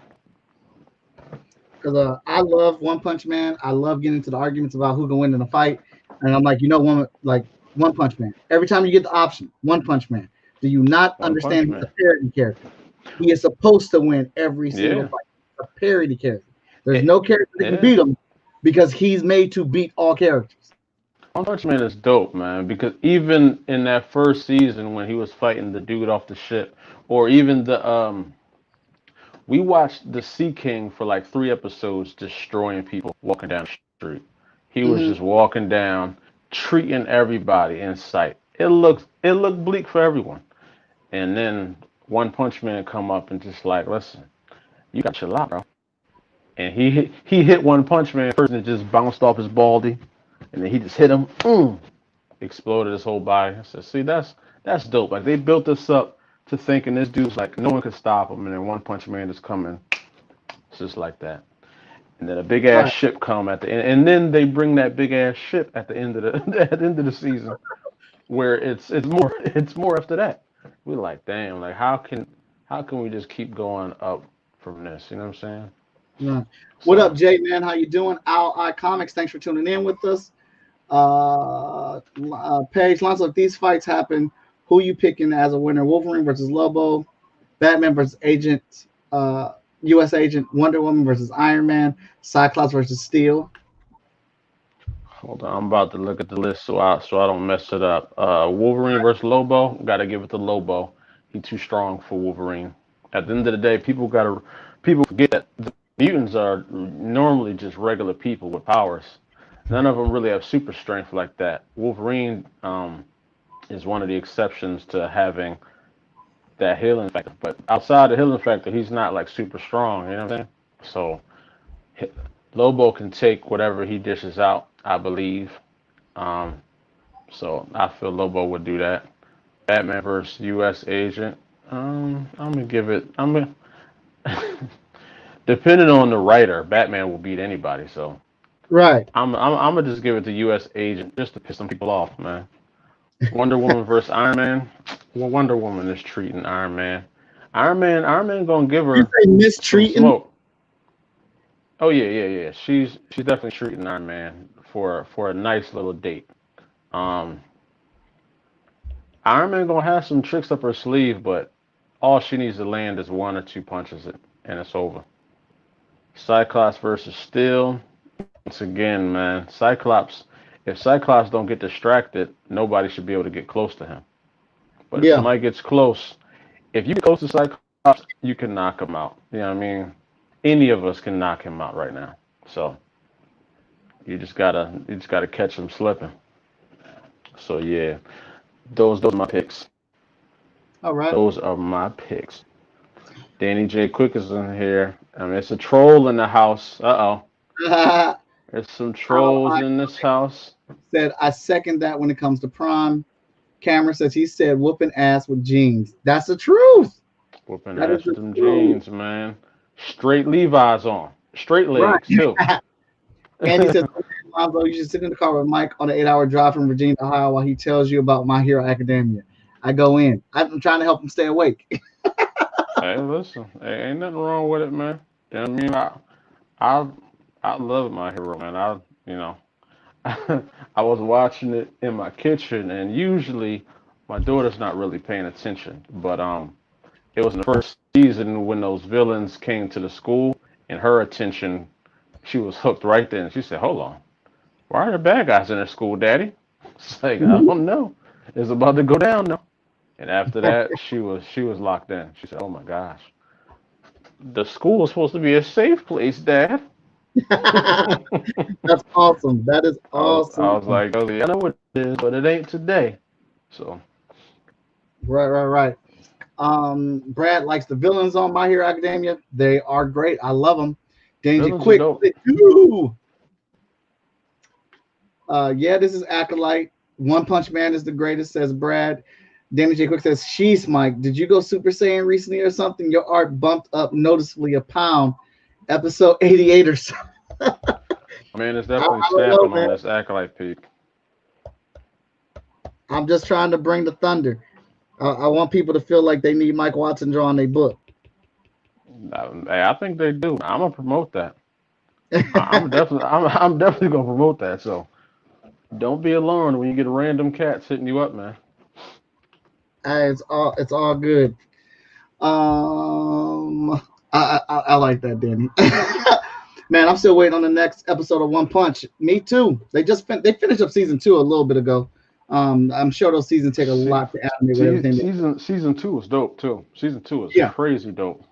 Because I love One Punch Man. I love getting into the arguments about who can win in a fight. And I'm like, One Punch Man. Every time you get the option, One Punch Man. Do you not One Punch understand he's a Man. parody character? He is supposed to win every single Yeah. fight. A parody character. There's It, no character that can yeah. beat him because he's made to beat all characters. One Punch Man is dope, man. Because even in that first season when he was fighting the dude off the ship, or even we watched the Sea King for like 3 episodes destroying people walking down the street. He was Hmm. just walking down, treating everybody in sight. It looked bleak for everyone. And then One Punch Man come up and just like, listen, you got your lot, bro. And he hit One Punch Man first and it just bounced off his baldy, and then he just hit him, exploded his whole body. I said, see, that's dope. Like they built this up to thinking this dude's like no one could stop him, and then One Punch Man is coming, it's just like that. And then a big ass Right. ship come at the end, and then they bring that big ass ship at the end of the at the end of the season, where it's more after that. We're like, damn, like how can we just keep going up from this? You know what I'm saying? Yeah. What up, So Jay, man? How you doing? Owl Eye Comics. Thanks for tuning in with us. Paige, Lonzo, if these fights happen, who you picking as a winner? Wolverine versus Lobo, Batman versus U.S. Agent, Wonder Woman versus Iron Man, Cyclops versus Steel. hold on, I'm about to look at the list so I don't mess it up. Wolverine versus Lobo, gotta give it to Lobo. He too strong for Wolverine. At the end of the day, people forget that the mutants are normally just regular people with powers. None of them really have super strength like that. Wolverine is one of the exceptions to having that healing factor. But outside the healing factor, he's not like super strong. You know what I'm saying? So Lobo can take whatever he dishes out, I believe. Um, so I feel Lobo would do that. Batman versus U.S. Agent. I'm gonna give it. Depending on the writer, Batman will beat anybody. So Right. I'm gonna just give it to U.S. Agent just to piss some people off, man. Wonder Woman versus Iron Man. Well, Wonder Woman is treating Iron Man. Iron Man gonna give You her say some mistreating? smoke. Oh yeah, yeah, yeah. She's definitely treating Iron Man for a nice little date. Um, Iron Man gonna have some tricks up her sleeve, but all she needs to land is one or two punches, and it's over. Cyclops versus Steel. Once again, man, Cyclops. If Cyclops don't get distracted, nobody should be able to get close to him. But if Yeah. somebody gets close, if you get close to Cyclops, you can knock him out. You know what I mean? Any of us can knock him out right now. So you just gotta catch them slipping. So yeah, those are my picks. All right. Those are my picks. Danny J. Quick is in here. I mean, it's a troll in the house. Uh oh, I, there's some trolls I in this house. said I second that when it comes to Prime. Cameron says he said whooping ass with jeans. That's the truth. Whooping That is ass the with them truth. jeans, man. Straight Levi's on. Straight Right. legs too. Andy says, Lonzo, you should sit in the car with Mike on an 8 hour drive from Virginia to Ohio while he tells you about My Hero Academia. I go in. I'm trying to help him stay awake. Hey, listen, ain't nothing wrong with it, man. You know what I mean? I, I love my hero, man. You know, I was watching it in my kitchen, and usually my daughter's not really paying attention, but it was in the first season when those villains came to the school, and her attention, she was hooked right then. She said, "Hold on, why are the bad guys in their school, Daddy?" It's like I don't know. It's about to go down now. And after that, she was locked in. She said, "Oh my gosh, the school is supposed to be a safe place, Dad." That's awesome. That is I awesome. was like, oh, yeah, I know it is, but it ain't today. So Right. Brad likes the villains on My Hero Academia. They are great. I love them. Danger villains are Quick. dope. Ooh. Yeah, this is Acolyte. One Punch Man is the greatest, says Brad. Danny J. Quick says, sheesh, Mike, did you go Super Saiyan recently or something? Your art bumped up noticeably a pound. Episode 88 or so. I mean, it's I definitely don't know, snapping man. on this acolyte peak. I'm just trying to bring the thunder. I want people to feel like they need Mike Watson drawing their book. I think they do. I'm gonna promote that. I'm definitely gonna promote that. So don't be alarmed when you get random cats hitting you up, man. It's all good. Um, I like that, Danny. Man, I'm still waiting on the next episode of One Punch. Me too. They finished up season 2 a little bit ago. I'm sure those seasons take a See, lot to animate with everything. season two is dope too. Season two is Yeah, crazy dope.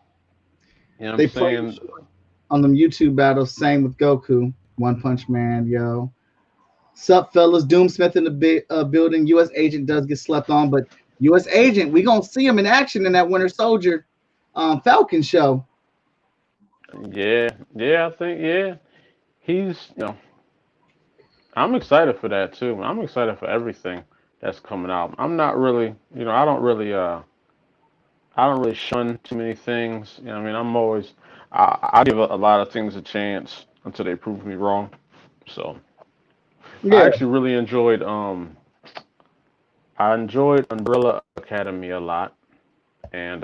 You know what I'm they play saying? on them YouTube battles. Same with Goku, One Punch Man, yo. Sup, fellas? Doomsmith in the building. U.S. Agent does get slept on, but U.S. Agent, we gonna see him in action in that Winter Soldier Falcon show. Yeah, I think he's I'm excited for that too. I'm excited for everything that's coming out. I'm not really, I don't really shun too many things. You know, what I mean, I give a lot of things a chance until they prove me wrong. So I Yeah. actually really enjoyed Umbrella Academy a lot, and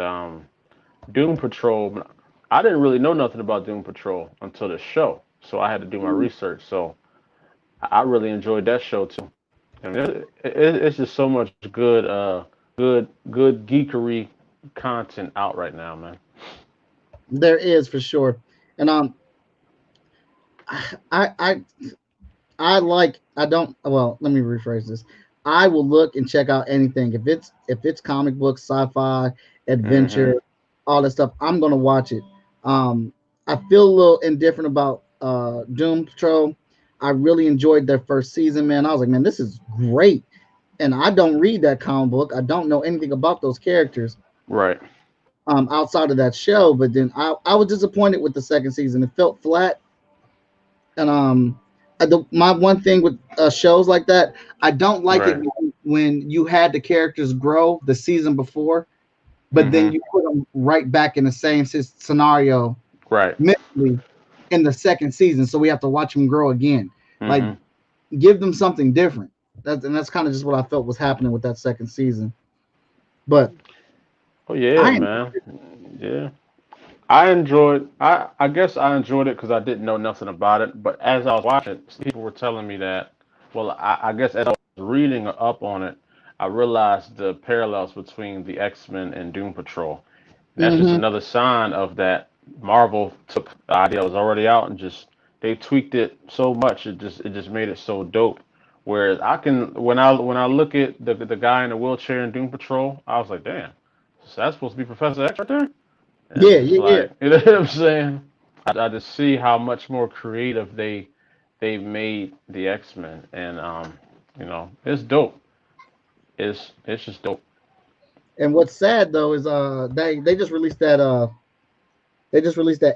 Doom Patrol. I didn't really know nothing about Doom Patrol until the show, so I had to do my research. So I really enjoyed that show too. I mean, it's just so much good geekery content out right now, man. There is for sure, and I I I like I don't well let me rephrase this. I will look and check out anything if it's comic books, sci-fi, adventure, Hmm. all that stuff. I'm gonna watch it. Um, I feel a little indifferent about Doom Patrol. I really enjoyed their first season, man. I was like, man, this is great, and I don't read that comic book. I don't know anything about those characters Right. outside of that show. But then I was disappointed with the second season. It felt flat, and my one thing with shows like that, I don't like it Right. when you had the characters grow the season before, but then Hmm. you put them right back in the same scenario Right. mentally in the second season, so we have to watch them grow again. Like, Hmm. give them something different. That's kind of just what I felt was happening with that second season. But Oh yeah, I man. Yeah. I guess I enjoyed it because I didn't know nothing about it. But as I was watching it, people were telling me that. Well, I guess as I was reading up on it, I realized the parallels between the X-Men and Doom Patrol. And that's just mm-hmm, another sign of that Marvel took the idea that was already out and just they tweaked it so much. It just made it so dope. Whereas I can when I look at the guy in the wheelchair in Doom Patrol, I was like, damn, so that's supposed to be Professor X right there. And it's just yeah. like, you know what I'm saying? I just see how much more creative they made the X-Men, and it's dope. It's just dope. And what's sad though is they just released that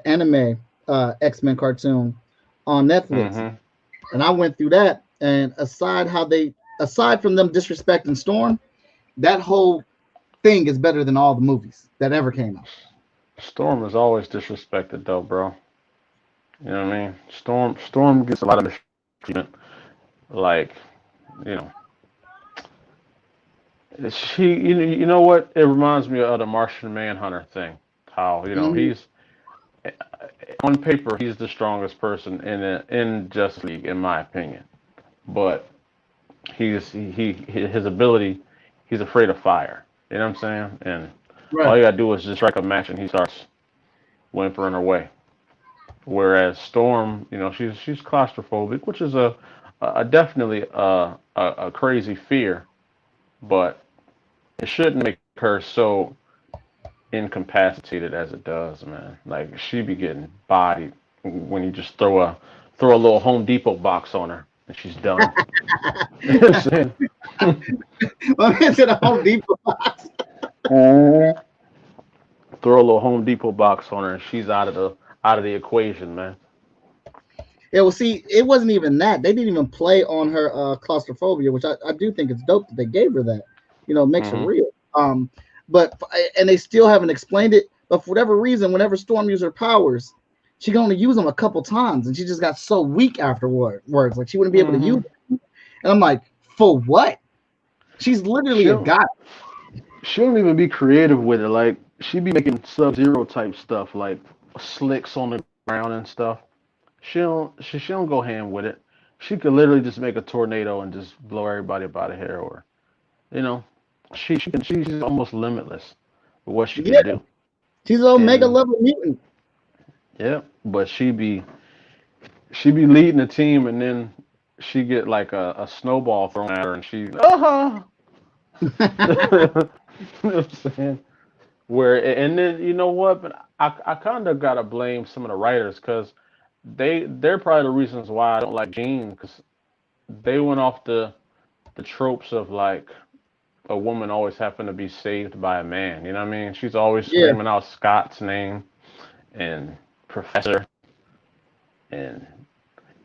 anime X-Men cartoon on Netflix. Hmm. And I went through that, and aside from them disrespecting Storm, that whole thing is better than all the movies that ever came out. Storm is always disrespected though, bro. You know what I mean? Storm gets a lot of mistreatment. Like, you know, you know what? It reminds me of the Martian Manhunter thing. How Mhm. he's on paper he's the strongest person in Justice League in my opinion, but his ability, he's afraid of fire. You know what I'm saying? And all Right. you gotta do is just strike a match and he starts whimpering away. Whereas Storm, she's claustrophobic, which is a definitely a crazy fear, but it shouldn't make her so incapacitated as it does, man. Like she be getting bodied when you just throw a little Home Depot box on her and she's done. You know what I'm saying? My man said a Home Depot. Throw a little Home Depot box on her and she's out of the equation, man. Yeah, well, see, it wasn't even that. They didn't even play on her claustrophobia, which I do think it's dope that they gave her that. It makes her Hmm. real. But and they still haven't explained it. But for whatever reason, whenever Storm used her powers, she can only use them a couple times, and she just got so weak afterwards. Like she wouldn't be able to use Hmm. them. And I'm like, for what? She's literally a She'll god. she don't even be creative with it. Like she be making Sub-Zero type stuff, like slicks on the ground and stuff. She don't go ham with it. She could literally just make a tornado and just blow everybody by the hair, or you know, she's almost limitless with what she Yeah, can do. she's an omega And level mutant. yeah, but she be leading the team, and then she get like a snowball thrown at her, and she you know what I'm saying? Where and then you know what? But I kind of gotta blame some of the writers because they're probably the reasons why I don't like Jean because they went off the tropes of like a woman always having to be saved by a man. You know what I mean? She's always Yeah, screaming out Scott's name and Professor, and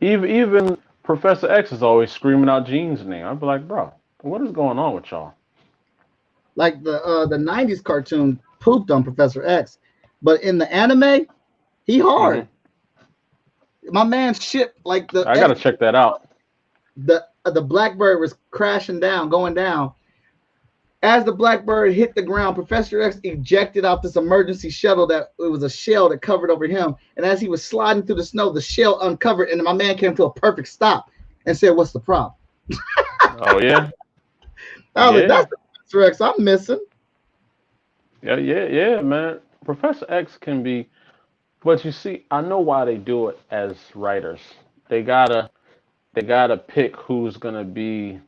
even Professor X is always screaming out Jean's name. I'd be like, bro, what is going on with y'all? like the '90s cartoon pooped on Professor X, but in the anime, he hard. Hmm. My man ship like the I gotta X check that out. the Blackbird was crashing down, going down. As the Blackbird hit the ground, Professor X ejected out this emergency shuttle that it was a shell that covered over him. And as he was sliding through the snow, the shell uncovered, and my man came to a perfect stop and said, "What's the problem?" Oh yeah, I was like, "That's yeah, the Professor X I'm missing." yeah, yeah, yeah, man. Professor X can be, but you see, I know why they do it as writers. They gotta they gotta pick who's gonna be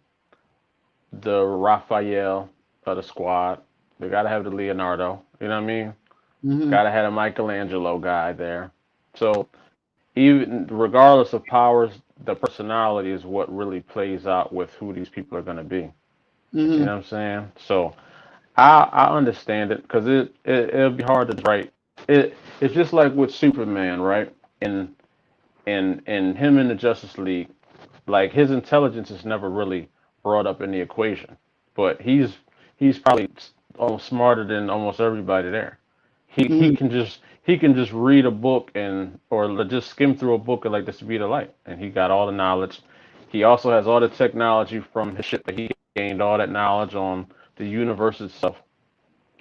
the Raphael of the squad. They gotta have the Leonardo. You know what I mean? Hmm. Gotta have a Michelangelo guy there. So even regardless of powers, the personality is what really plays out with who these people are gonna be. You Hmm. know what I'm saying? So I understand it because it'll be hard to write. It's just like with Superman, right? And and him in the Justice League, like his intelligence is never really brought up in the equation, but he's probably almost smarter than almost everybody there. He Hmm. can just read a book and or just skim through a book at like the speed of light, and he got all the knowledge. He also has all the technology from his ship that he gained all that knowledge on the universe itself.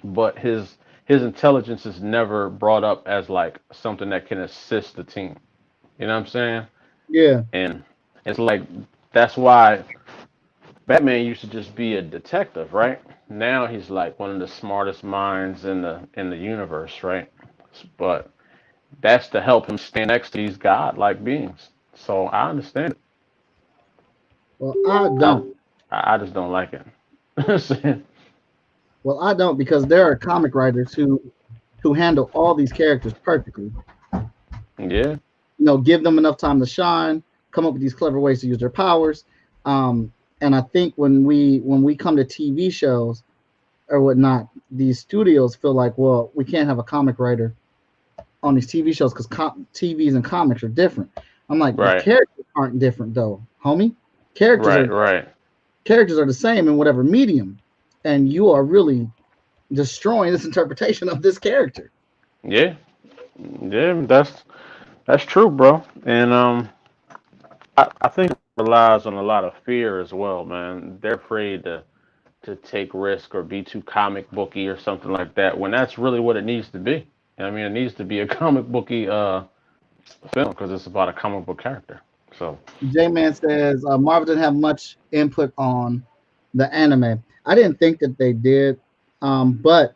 But his intelligence is never brought up as like something that can assist the team. You know what I'm saying? Yeah. And it's like that's why Batman used to just be a detective, right? Now he's like one of the smartest minds in the universe, right? But that's to help him stand next to these godlike beings. So I understand it. Well, I I don't. I just don't like it. Well, I don't because there are comic writers who handle all these characters perfectly. Yeah. Give them enough time to shine, come up with these clever ways to use their powers. And I think when we come to TV shows or whatnot, these studios feel like, well, we can't have a comic writer on these TV shows because TVs and comics are different. I'm like, the Right. characters aren't different though, homie. Characters Right. are Right. characters are the same in whatever medium, and you are really destroying this interpretation of this character. Yeah. Yeah. That's true, bro. And I think it relies on a lot of fear as well, man. They're afraid to take risk or be too comic booky or something like that when that's really what it needs to be. I mean, it needs to be a comic booky film because it's about a comic book character. So J Man says Marvel didn't have much input on the anime. I didn't think that they did, but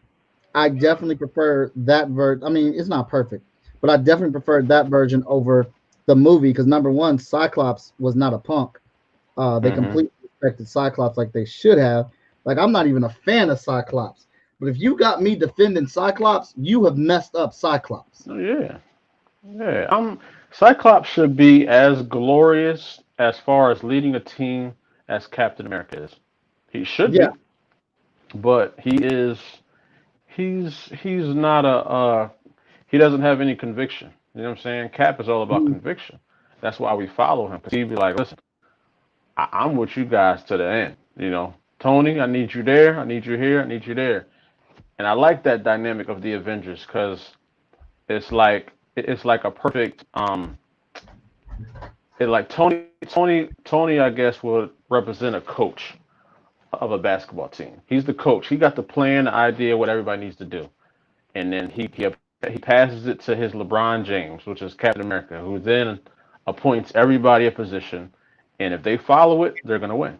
I definitely prefer that version. I mean, it's not perfect, but I definitely prefer that version over the movie because number one, Cyclops was not a punk. They hmm completely respected Cyclops like they should have. Like I'm not even a fan of Cyclops, but if you got me defending Cyclops, you have messed up Cyclops. oh, yeah, yeah. Cyclops should be as glorious as far as leading a team as Captain America is. He should Yeah. be, but he's not he doesn't have any conviction. You know what I'm saying? Cap is all about Mhm. conviction. That's why we follow him because he'd be like, listen, I'm with you guys to the end. Tony, I need you there. I need you here. I need you there. And I like that dynamic of the Avengers because it's like a perfect it like Tony I guess would represent a coach of a basketball team. He's the coach. He got the plan, the idea, what everybody needs to do, and then he passes it to his LeBron James, which is Captain America, who then appoints everybody a position, and if they follow it, they're gonna win.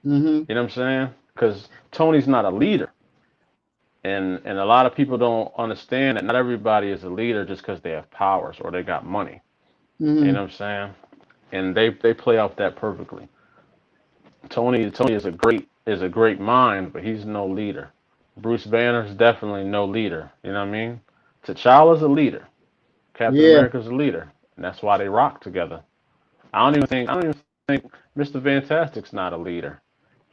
Mhm. You know what I'm saying? Because Tony's not a leader, and a lot of people don't understand that not everybody is a leader just because they have powers or they got money. You Mhm. know what I'm saying? And they play off that perfectly. Tony is a great mind, but he's no leader. Bruce Banner's definitely no leader. You know what I mean? T'Challa's a leader. Captain Yeah. America's a leader, and that's why they rock together. I don't even think Mr. Fantastic's not a leader.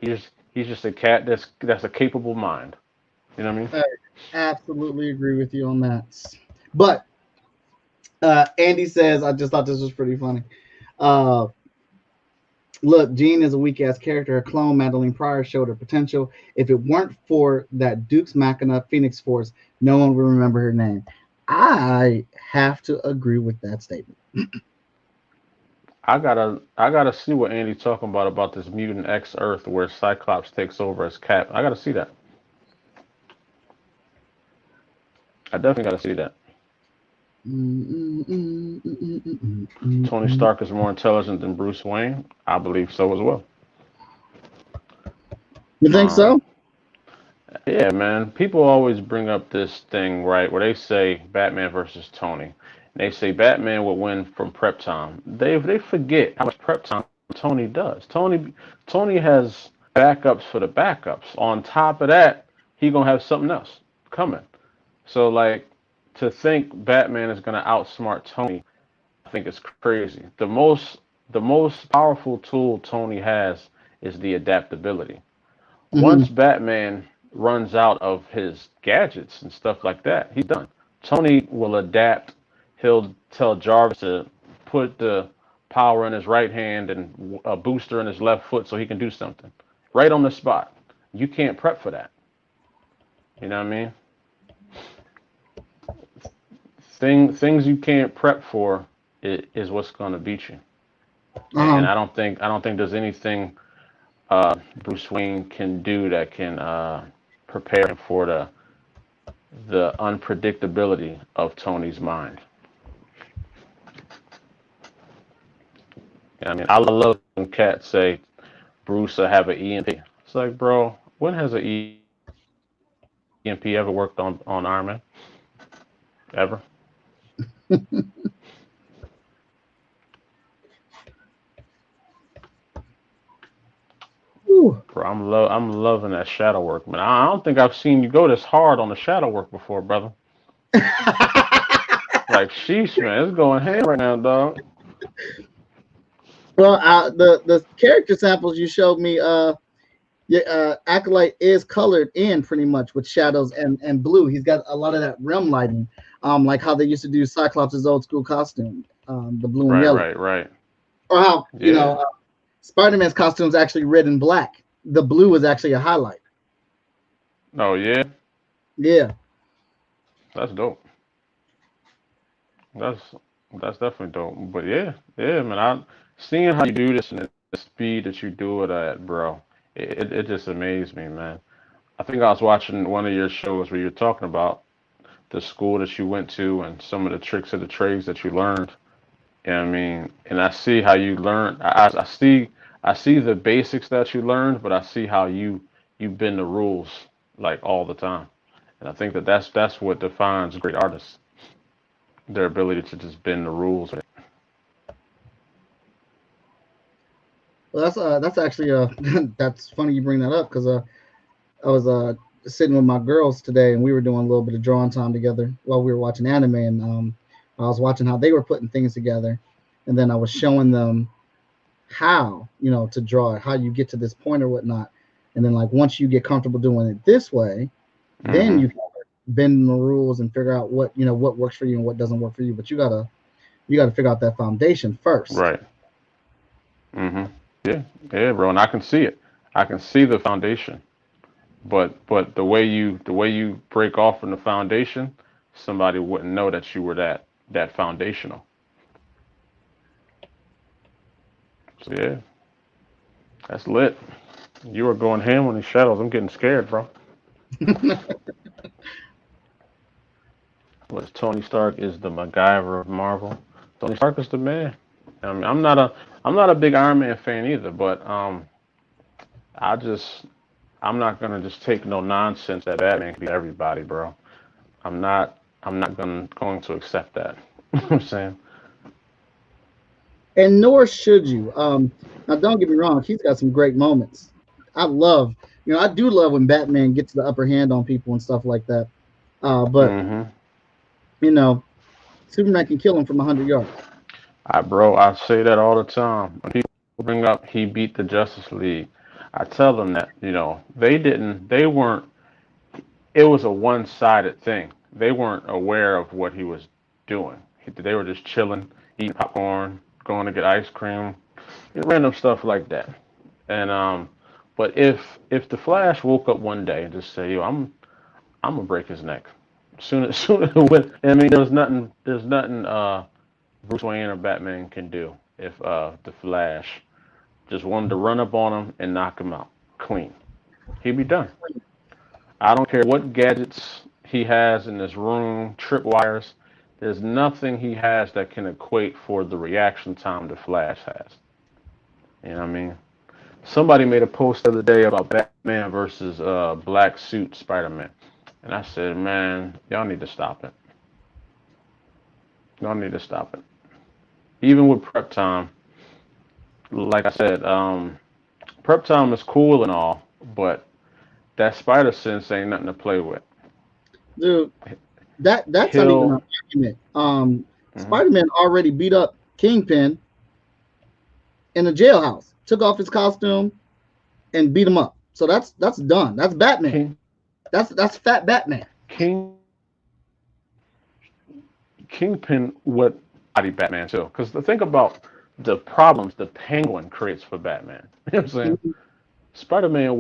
He's just a cat that's a capable mind. You know what I mean? I absolutely agree with you on that. But Andy says, I just thought this was pretty funny. Uh, Look, Jean is a weak ass character. Her clone, Madeline Pryor, showed her potential. If it weren't for that Duke's Machina Phoenix Force, no one would remember her name. I have to agree with that statement. I gotta see what Andy's talking about this mutant X Earth where Cyclops takes over as Cap. I gotta see that. I definitely gotta see that. Tony Stark is more intelligent than Bruce Wayne. I believe so as well. You think Um, so? yeah, man. People always bring up this thing, right, where they say Batman versus Tony. And they say Batman would win from prep time. They forget how much prep time Tony does. Tony has backups for the backups. On top of that, he gonna have something else coming. So like to think Batman is gonna outsmart Tony, I think it's crazy. The most powerful tool Tony has is the adaptability. Hmm. Once Batman runs out of his gadgets and stuff like that, he's done. Tony will adapt. He'll tell Jarvis to put the power in his right hand and a booster in his left foot so he can do something right on the spot. You can't prep for that. You know what I mean? Things you can't prep for is what's going to beat you. And Uh-huh. I don't think there's anything Bruce Wayne can do that can prepare him for the unpredictability of Tony's mind. I mean, I love when cats say Bruce will have an EMP. It's like, bro, when has an EMP ever worked on Iron Man? Ever? Whew. Bro, I'm loving that shadow work, man. I don't think I've seen you go this hard on the shadow work before, brother. Like, sheesh, man, it's going ham right now, dog. Well, the character samples you showed me, yeah, Acolyte is colored in pretty much with shadows and blue. He's got a lot of that rim lighting, like how they used to do Cyclops' old school costume, the blue and Right, yellow, right, right. or how Yeah. Spider-Man's costume is actually red and black. The blue is actually a highlight. Oh yeah, Yeah. that's dope. That's that's definitely dope. But yeah, yeah, man. I seeing how you do this and the speed that you do it at, bro. It just amazed me, man. I think I was watching one of your shows where you're talking about the school that you went to and some of the tricks of the trades that you learned. You know what I mean? And I see how you learn. I see the basics that you learned, but I see how you bend the rules like all the time. And I think that that's what defines great artists, their ability to just bend the rules. Well, that's actually that's funny you bring that up because I was sitting with my girls today and we were doing a little bit of drawing time together while we were watching anime and I was watching how they were putting things together, and then I was showing them how to draw it, how you get to this point or whatnot, and then like once you get comfortable doing it this way, then Hmm. you can bend the rules and figure out what works for you and what doesn't work for you. But you gotta figure out that foundation first. Right. Hmm. Yeah. Yeah, bro. And I can see it. I can see the foundation. But the way you break off from the foundation, somebody wouldn't know that you were that foundational. So yeah, that's lit. You were going ham on these shadows. I'm getting scared, bro. What, Tony Stark is the MacGyver of Marvel. Tony Stark is the man. I mean, I'm not a big Iron Man fan either, but I just I'm not gonna just take no nonsense that Batman can be everybody, bro. I'm not going to accept that. You know what I'm saying? And nor should you. Now, don't get me wrong, he's got some great moments. I love, I do love when Batman gets the upper hand on people and stuff like that. But Hmm. you know, Superman can kill him from 100 yards. I say that all the time. When people bring up he beat the Justice League, I tell them that, they weren't, it was a one-sided thing. They weren't aware of what he was doing. They were just chilling, eating popcorn, going to get ice cream, random stuff like that. And but if the Flash woke up one day and just say, "Yo, I'm gonna break his neck," sooner when I mean, there's nothing Bruce Wayne or Batman can do if the Flash just wanted to run up on him and knock him out clean. He'd be done. I don't care what gadgets he has in his room, tripwires. There's nothing he has that can equate for the reaction time the Flash has. You know what I mean? Somebody made a post the other day about Batman versus Black Suit Spider-Man, and I said, man, y'all need to stop it. Y'all need to stop it. Even with prep time, like I said, prep time is cool and all, but that spider sense ain't nothing to play with. Dude, that's not even He'll, an argument. mhm. Spider-Man already beat up Kingpin in a jailhouse, took off his costume and beat him up. So that's done. That's Batman. King That's fat Batman. King Kingpin would body Batman too, because the think about the problems the Penguin creates for Batman. You know what I'm saying? Spider-Man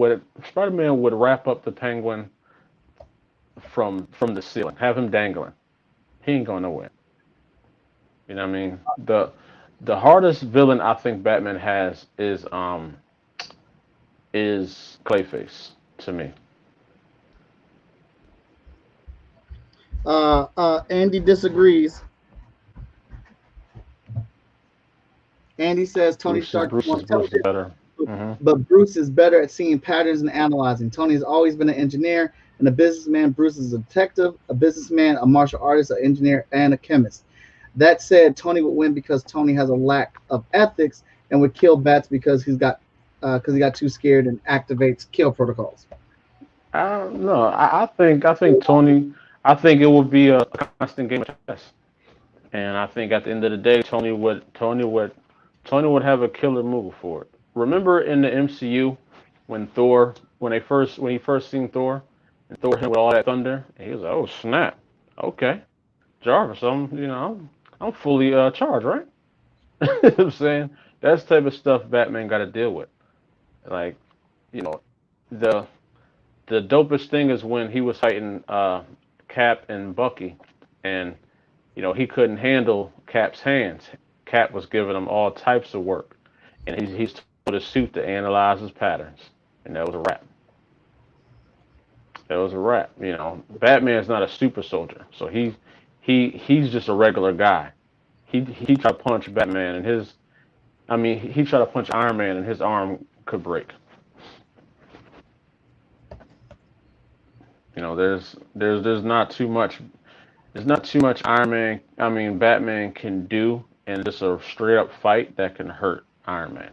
would wrap up the Penguin from the ceiling, have him dangling. He ain't going nowhere. You know what I mean? The hardest villain I think Batman has is Clayface to me. Andy disagrees. Andy says Tony Bruce is Stark is Bruce more is Bruce is intelligent, better. Hmm. but Bruce is better at seeing patterns and analyzing. Tony has always been an engineer and a businessman. Bruce is a detective, a businessman, a martial artist, an engineer, and a chemist. That said, Tony would win because Tony has a lack of ethics and would kill bats because he got too scared and activates kill protocols. I don't know. I think Tony. I think it would be a constant game of chess. And I think at the end of the day, Tony would have a killer move for it. Remember in the MCU when when he first seen Thor and Thor hit with all that thunder, and he was like, oh snap, okay, Jarvis, I'm fully charged, right? You know what I'm saying, that's the type of stuff Batman got to deal with. Like, you know, the the dopest thing is when he was fighting Cap and Bucky, and he couldn't handle Cap's hands. Cap was giving him all types of work, and he's told his suit to analyze his patterns, and that was a wrap. That was a wrap. Batman's not a super soldier, so he's just a regular guy. He tried to punch Batman, and he tried to punch Iron Man, and his arm could break. There's not too much. There's not too much Batman can do in just a straight up fight that can hurt Iron Man.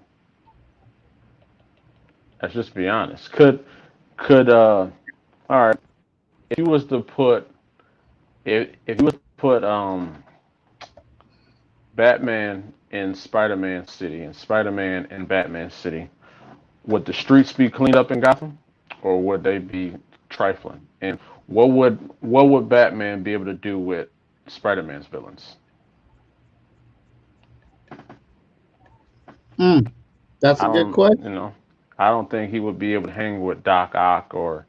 Let's just be honest. Could all right, if you was to put if you was to put Batman in Spider-Man City and Spider-Man in Batman City, would the streets be cleaned up in Gotham, or would they be trifling? And what would Batman be able to do with Spider-Man's villains? That's I a good don't, question. I don't think he would be able to hang with Doc Ock, or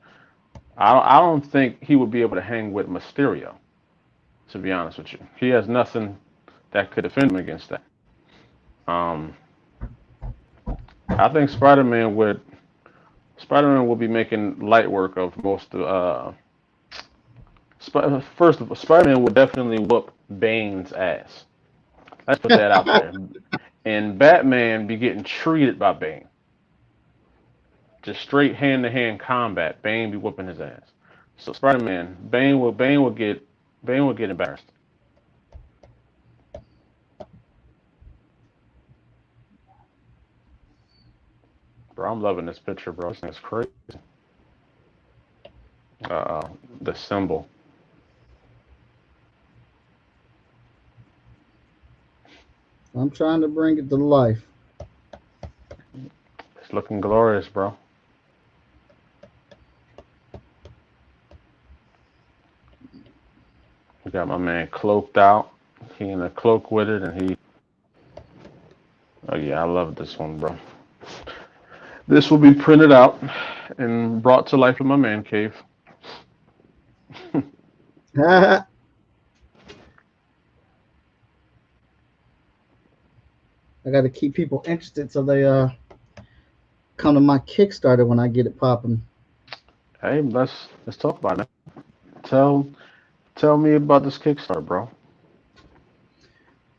I don't think he would be able to hang with Mysterio. To be honest with you, he has nothing that could defend him against that. Um, I think Spider-Man will be making light work of most of. First of all, Spider-Man would definitely whoop Bane's ass. Let's put that out there. And Batman be getting treated by Bane. Just straight hand-to-hand combat. Bane be whooping his ass. So Spider-Man, Bane will get embarrassed. Bro, I'm loving this picture, bro. This thing's crazy. The symbol. I'm trying to bring it to life. It's looking glorious, bro. We got my man cloaked out. He in a cloak with it, and he. Oh yeah, I love this one, bro. This will be printed out and brought to life in my man cave. I got to keep people interested so they come to my Kickstarter when I get it popping. Hey, let's talk about it. Tell me about this Kickstarter, bro.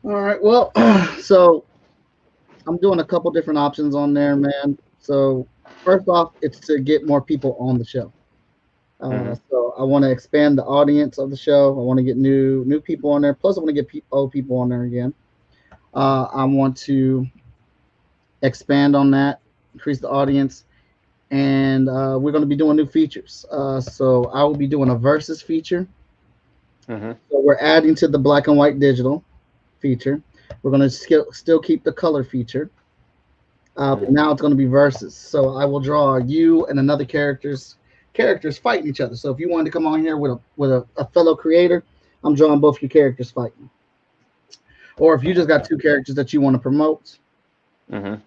All right. Well, so I'm doing a couple different options on there, man. So first off, it's to get more people on the show. So I want to expand the audience of the show. I want to get new people on there. Plus, I want to get old people on there again. I want to expand on that, increase the audience, and we're going to be doing new features. So I will be doing a versus feature. So we're adding to the black and white digital feature. We're going to still keep the color feature. But now it's going to be versus. So I will draw you and another characters fighting each other. So if you wanted to come on here with a fellow creator, I'm drawing both your characters fighting. Or if you just got two characters that you want to promote, then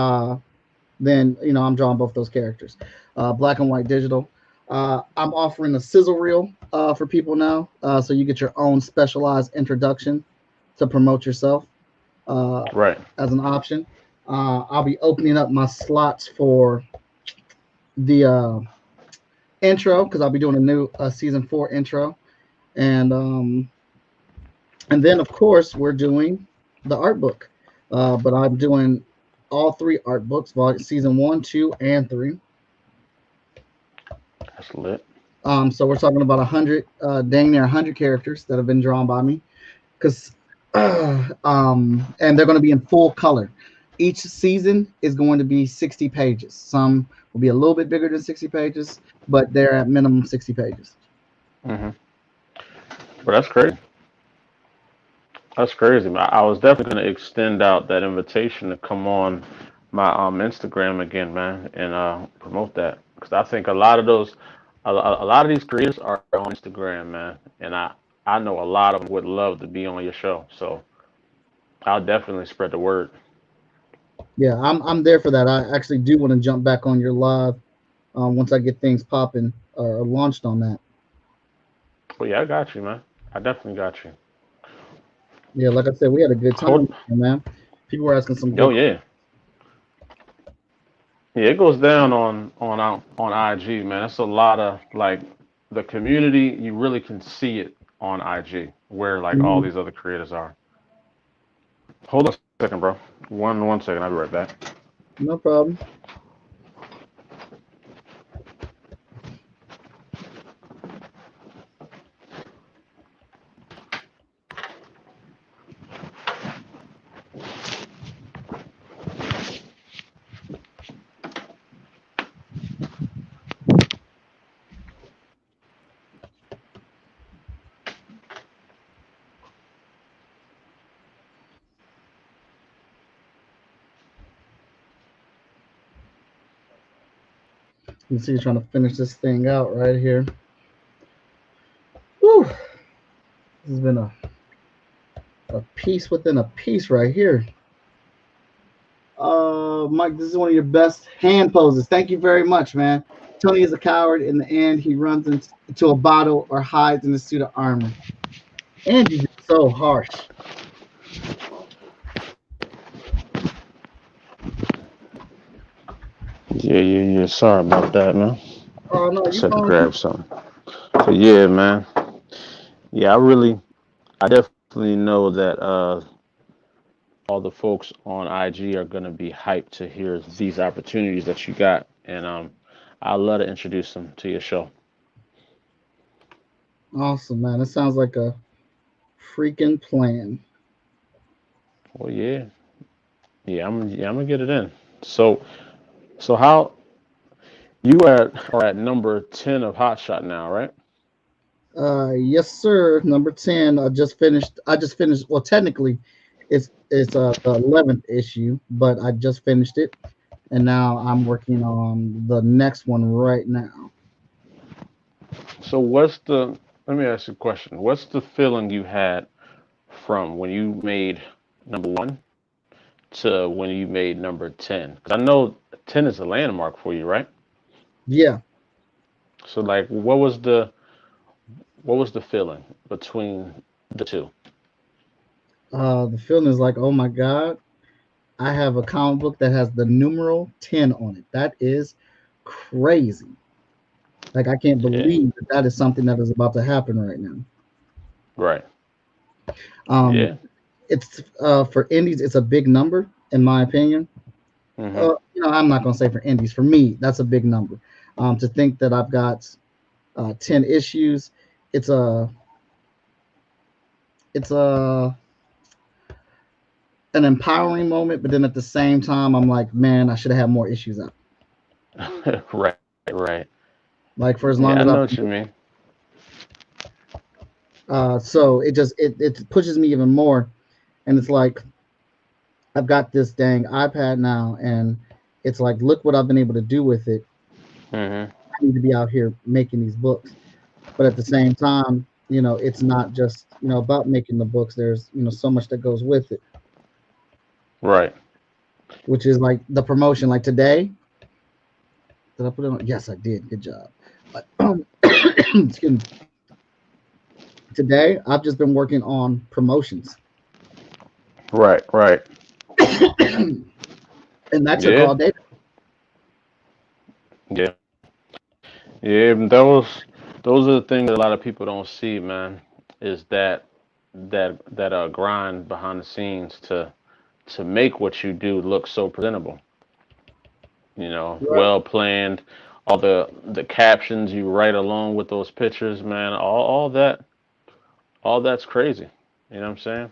I'm drawing both those characters. Black and white digital. I'm offering a sizzle reel for people now, so you get your own specialized introduction to promote yourself. Right. As an option. I'll be opening up my slots for the intro, because I'll be doing a new season 4 intro, and then of course we're doing the art book, but I'm doing all 3 art books, season 1, 2, and 3. That's lit. So we're talking about 100, dang near 100 characters that have been drawn by me, because and they're going to be in full color. Each season is going to be 60 pages. Some will be a little bit bigger than 60 pages, but they're at minimum 60 pages. But that's great. That's crazy, man. I was definitely gonna extend out that invitation to come on my Instagram again, man, and promote that because I think a lot of those, a lot of these creators are on Instagram, man, and I know a lot of them would love to be on your show, so I'll definitely spread the word. Yeah, I'm there for that. I actually do want to jump back on your live once I get things popping or launched on that. Well, yeah, I got you, man. I definitely got you. Yeah, like I said, we had a good time, Hold, man. People were asking some oh good. yeah, yeah. It goes down on IG, man. It's a lot of like the community. You really can see it on IG where like all Mhm. these other creators are. Hold on a second, bro. One second. I'll be right back. No problem. You see, you're trying to finish this thing out right here. Whew. This has been a piece within a piece right here. Mike, this is one of your best hand poses. Thank you very much, man. Tony is a coward. In the end, he runs into a bottle or hides in a suit of armor. And you're just so harsh. Yeah. Sorry about that, man. Oh no, Just you had to fine. grab something. But yeah, man. Yeah, I definitely know that all the folks on IG are gonna be hyped to hear these opportunities that you got, and I'd love to introduce them to your show. Awesome, man. It sounds like a freaking plan. Well, yeah, I'm gonna get it in. So, so how are at number 10 of Hot Shot now, right? Yes, sir. Number 10. I just finished. Well, technically, it's the 11th issue, but I just finished it, and now I'm working on the next one right now. So, let me ask you a question. What's the feeling you had from when you made number one to when you made number 10? Because I know 10 is a landmark for you, right? Yeah. So, like, what was the feeling between the two? The feeling is like, oh my god, I have a comic book that has the numeral 10 on it. That is crazy. Like I can't Yeah, believe that that is something that is about to happen right now. right. Um, Yeah. it's for indies, it's a big number in my opinion. Hmm. I'm not gonna say for indies. For me, that's a big number. To think that I've got 10 issues, it's a it's a an empowering moment, but then at the same time, I'm like, man, I should have had more issues out. Right, right. Like for as long Yeah, I as I've know what you mean. so it pushes me even more, and it's like I've got this dang iPad now, and it's like, look what I've been able to do with it. Hmm. I need to be out here making these books, but at the same time, it's not just about making the books. There's so much that goes with it, Right. which is like the promotion. Like today, did I put it on? Yes, I did. Good job. But, excuse me. Today, I've just been working on promotions, Right, right. and that took Yeah, all day. yeah, yeah. Those are the things that a lot of people don't see, man. Is that grind behind the scenes to make what you do look so presentable. Right. Well planned. All the captions you write along with those pictures, man. All that's crazy. You know what I'm saying?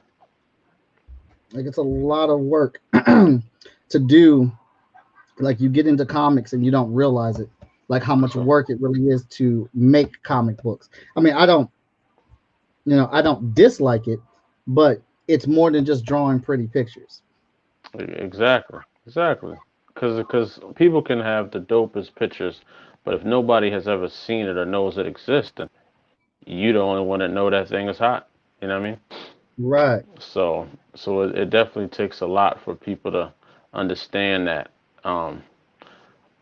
Like it's a lot of work to do. Like you get into comics and you don't realize it. Like how much work it really is to make comic books. I mean, I don't dislike it, but it's more than just drawing pretty pictures. Exactly, exactly. Because people can have the dopest pictures, but if nobody has ever seen it or knows it exists, then you the only one that know that thing is hot. You know what I mean? Right. So it definitely takes a lot for people to understand that um,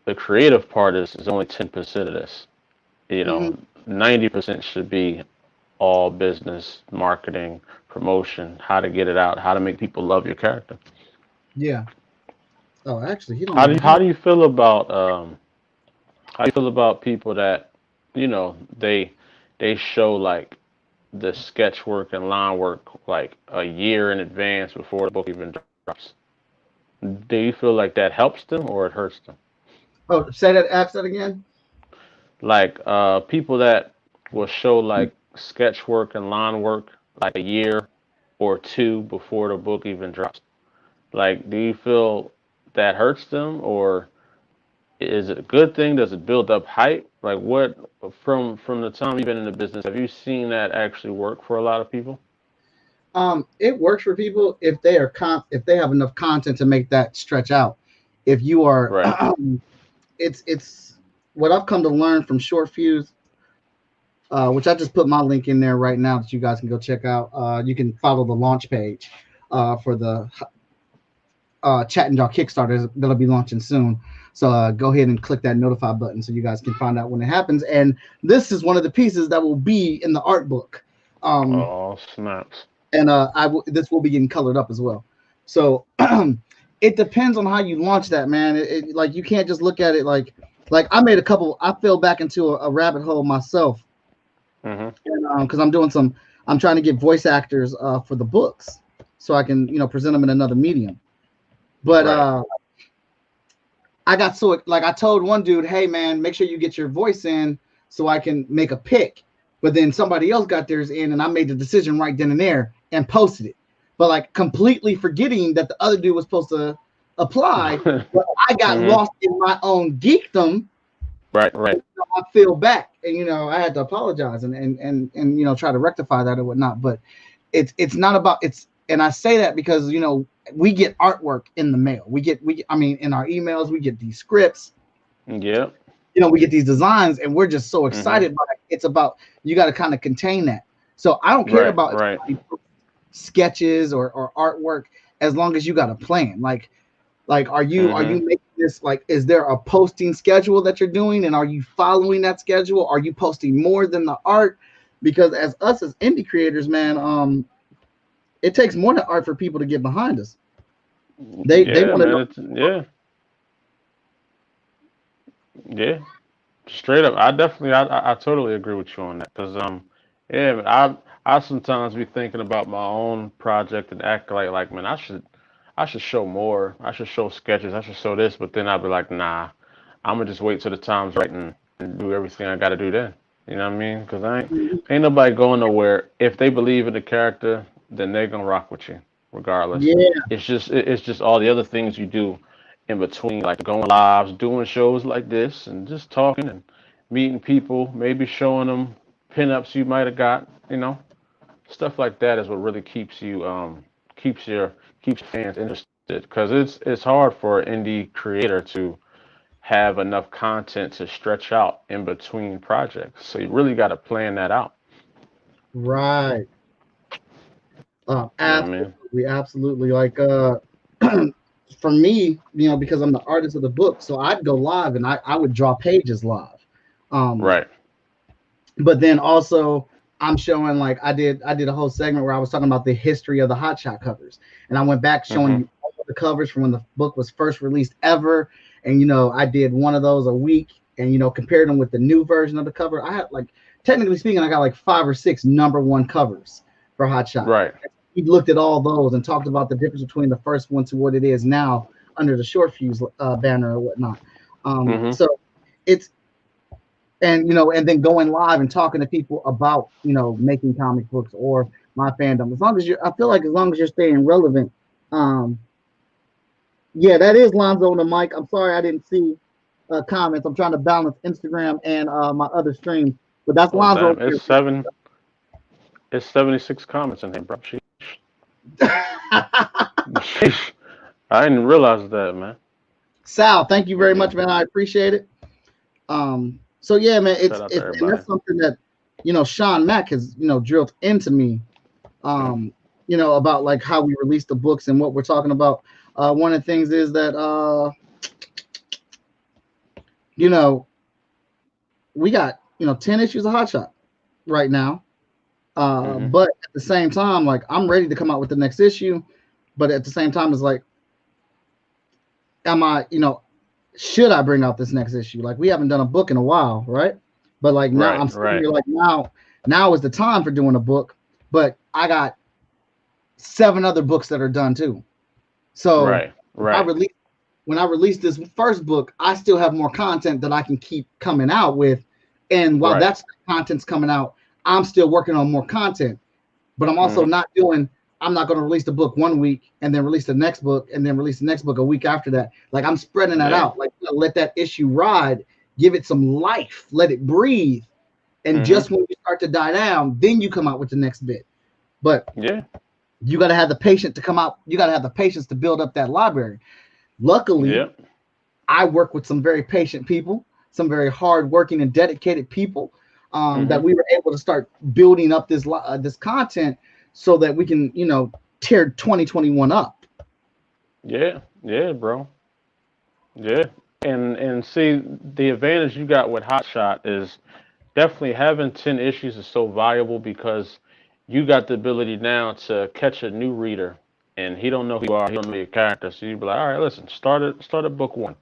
the creative part is only 10% of this. You Hmm. know, 90% should be all business, marketing, promotion, how to get it out, how to make people love your character. Yeah. Oh, actually, he don't How do even you, have. how do you feel about how do you feel about people that they show like the sketch work and line work like a year in advance before the book even drops? Do you feel like that helps them or it hurts them? Oh, say that. Ask that again. Like people that will show like sketch work and line work like a year or two before the book even drops. Like, do you feel that hurts them, or is it a good thing? Does it build up hype? Like, what from the time you've been in the business, have you seen that actually work for a lot of people? It works for people if they are if they have enough content to make that stretch out. If you are, Right. it's what I've come to learn from short fuse, which I just put my link in there right now that you guys can go check out. You can follow the launch page for the Chat and Draw Kickstarter that'll be launching soon. So go ahead and click that notify button so you guys can find out when it happens. And this is one of the pieces that will be in the art book. Um, Oh, snaps. and this will be getting colored up as well. So it depends on how you launch that, man. Like you can't just look at it like I made a couple. I fell back into a rabbit hole myself, Mhm. and because I'm trying to get voice actors for the books so I can present them in another medium. But Right. I got so like I told one dude, hey man, make sure you get your voice in so I can make a pick. But then somebody else got theirs in, and I made the decision right then and there and posted it. But like completely forgetting that the other dude was supposed to apply. But I got Mhm. lost in my own geekdom. Right. Right. I feel back, and I had to apologize and try to rectify that or whatnot. But it's not about it's, and I say that because we get artwork in the mail. I mean in our emails we get these scripts. Yep. We get these designs and we're just so Mhm. excited by it. It's about you got to kind of contain that. So I don't care Right. about Right. sketches or artwork as long as you got a plan. Like are you Mhm. making this, like is there a posting schedule that you're doing, and are you following that schedule? Are you posting more than the art? Because as us as indie creators, man, it takes more than art for people to get behind us. They Yeah, want to man. know. It's yeah. Straight up, I definitely, I totally agree with you on that. Cause yeah, man, I sometimes be thinking about my own project and act like, man, I should show more. I should show sketches. I should show this. But then I'd be like, nah, I'm gonna just wait till the time's right and do everything I gotta do then. You know what I mean? Cause ain't nobody going nowhere. If they believe in the character, then they're gonna rock with you, regardless. Yeah, It's just all the other things you do in between, like going lives, doing shows like this, and just talking and meeting people, maybe showing them pinups you might have got, stuff like that is what really keeps your keeps fans interested because it's hard for an indie creator to have enough content to stretch out in between projects. So you really got to plan that out. right. You know what I mean? Absolutely, absolutely. Like for me, because I'm the artist of the book, so I'd go live and I would draw pages live. Um, Right. but then also I'm showing, like I did a whole segment where I was talking about the history of the Hot Shot covers, and I went back showing Mhm. you all of the covers from when the book was first released ever, and I did one of those a week, and compared them with the new version of the cover. I had, like, technically speaking, I got like 5 or 6 number one covers for Hot Shot. Right. We looked at all those and talked about the difference between the first one to what it is now under the short fuse banner or whatnot. Mhm. So it's, and then going live and talking to people about making comic books or my fandom. As long as I feel like as long as you're staying relevant. um yeah, that is Lonzo on the mic. I'm sorry I didn't see comments. I'm trying to balance Instagram and my other streams, but that's Oh Lonzo over damn, here. it's 76 comments in here, bro. Sheesh. I didn't realize that, man. Sal, thank you very Yeah. much, man. I appreciate it. So yeah, man, Shout out to it's and everybody. that's something that Sean Mack has drilled into me. Mm. About like how we release the books and what we're talking about. One of the things is that you know we got 10 issues of Hot Shot right now. Hmm. But at the same time, like I'm ready to come out with the next issue. But at the same time, it's like, am I, should I bring out this next issue? Like we haven't done a book in a while, right? But like now Right, I'm sitting right, here like now is the time for doing a book. But I got 7 other books that are done too. So right, if I right. release when I release this first book, I still have more content that I can keep coming out with. And while Right. that's content's coming out, I'm still working on more content. But I'm also Hmm. not doing. I'm not going to release the book one week and then release the next book and then release the next book a week after that. Like I'm spreading that Yeah. out. Like let that issue ride, give it some life, let it breathe, and Hmm. just when you start to die down, then you come out with the next bit. But Yeah. you got to have the patience to come out. You got to have the patience to build up that library. Luckily, Yeah. I work with some very patient people, some very hardworking and dedicated people, that Hmm. we were able to start building up this content so that we can, tear 2021 up. Yeah. Yeah, bro. Yeah. And see, the advantage you got with Hot Shot is definitely having 10 issues is so valuable because you got the ability now to catch a new reader and he don't know who you are, he don't know your character. So you be like, all right, listen, start at book one.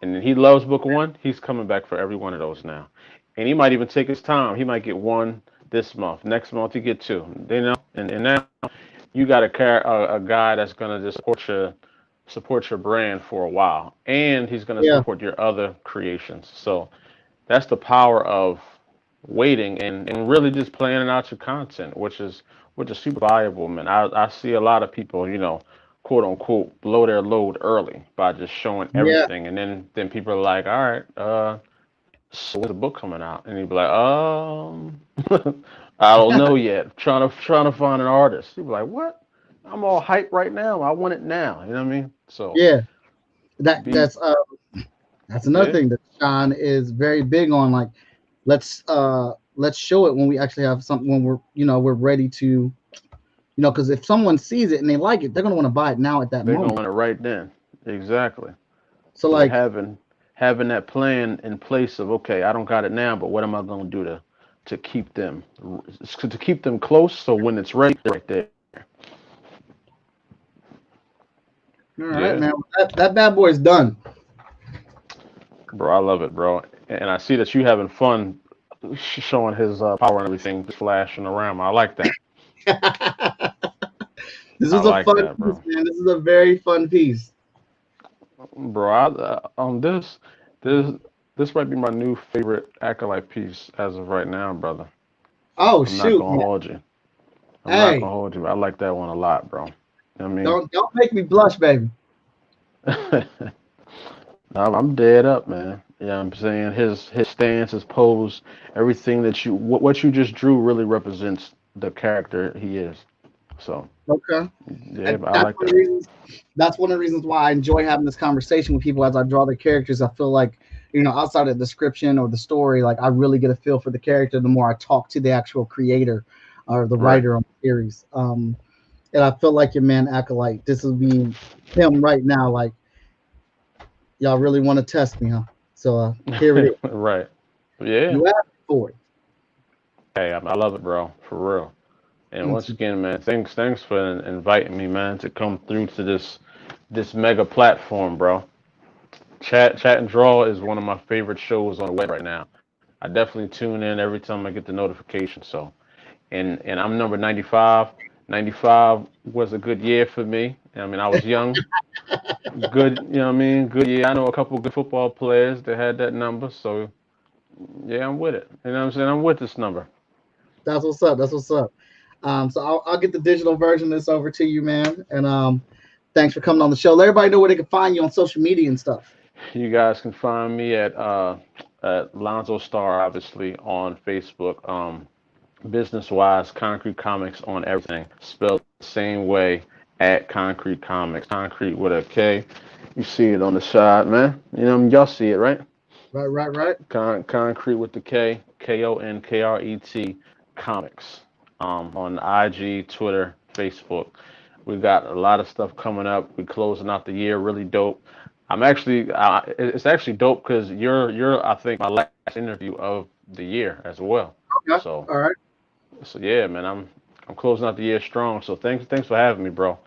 And then he loves book one, he's coming back for every one of those now. And he might even take his time. He might get one this month. Next month he get two. And now you got a guy that's gonna just support your brand for a while. And he's gonna Yeah, support your other creations. So that's the power of waiting and really just planning out your content, which is super valuable, man. I see a lot of people, quote unquote, blow their load early by just showing yeah. everything, and then people are like, all right, so when's the book coming out? And you'd be like, I don't know yet. Trying to find an artist. You'd be like, what? I'm all hyped right now. I want it now. You know what I mean? So Yeah. That be that's uh that's another yeah, thing that Sean is very big on. Like, let's show it when we actually have something, when we're ready to, because if someone sees it and they like it, they're gonna want to buy it now at that they're gonna moment. want it right then. Exactly. So So like, having that plan in place of, okay, I don't got it now, but what am I going to do to keep them close so when it's ready, they're right there. all right, Yeah, man, that bad boy is done. bro, I love it, bro. And I see that you having fun showing his power and everything, just flashing around. I like that. This I was a like fun that, piece, bro. man. This is a very fun piece. Bro, on this this might be my new favorite acolyte piece as of right now, brother. Oh I'm not shoot, gonna man. hold you. I'm not Hey, gonna hold you. I like that one a lot, bro. You know what don't make me blush, baby. I mean? I'm dead up, man. You know what I'm saying? His stance, his pose, everything what you just drew really represents the character he is. So Okay. yeah, And I like that. that's one of the reasons why I enjoy having this conversation with people as I draw their characters. I feel like, outside of the description or the story, like I really get a feel for the character the more I talk to the actual creator or the Right. writer on the series. And I feel like your man Acolyte, this will be him right now. Like, y'all really want to test me, huh? So here it is. Right. Yeah. You asked for it. Hey, I love it, bro. For real. And once Mm. again, man, thanks for inviting me, man, to come through to this mega platform, bro. Chat and Draw is one of my favorite shows on the web right now. I definitely tune in every time I get the notification. So and I'm number 95. 95 was a good year for me. I mean, I was young, good, you know what I mean? Good year. I know a couple good football players that had that number, so yeah, I'm with it. You know what I'm saying? I'm with this number. That's what's up. That's what's up. So I'll get the digital version of this over to you, man. And thanks for coming on the show. Let everybody know where they can find you on social media and stuff. You guys can find me at Lonzo Starr, obviously, on Facebook. business-wise, Concrete Comics on everything. Spelled the same way at Concrete Comics. Concrete with a K. You see it on the side, man. You know, y'all see it, right? Right. Concrete with the K. KONKRET Comics. On IG, Twitter, Facebook. We got a lot of stuff coming up. We closing out the year really dope. I'm actually, it's actually dope because you're, I think, my last interview of the year as well. Okay. So, All right. so yeah, man, I'm closing out the year strong. So thanks for having me, bro.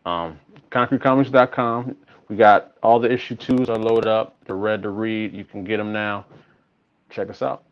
Um, ConcreteComics.com. We got all the issue twos are loaded up. They're ready to read. You can get them now. Check us out.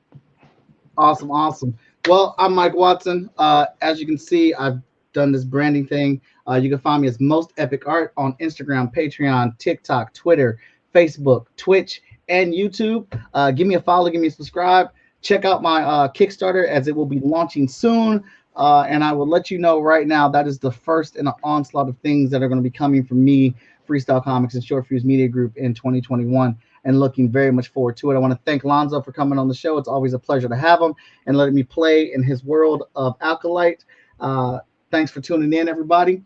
Awesome. Well, I'm Mike Watson. As you can see, I've done this branding thing. You can find me as Most Epic Art on Instagram, Patreon, TikTok, Twitter, Facebook, Twitch, and YouTube. Give me a follow, give me a subscribe. Check out my Kickstarter as it will be launching soon. And I will let you know right now that is the first in an onslaught of things that are going to be coming from me, Freestyle Comics, and Short Fuse Media Group in 2021. And looking very much forward to it. I want to thank Lonzo for coming on the show. It's always a pleasure to have him and letting me play in his world of Alkalite. Thanks for tuning in, everybody.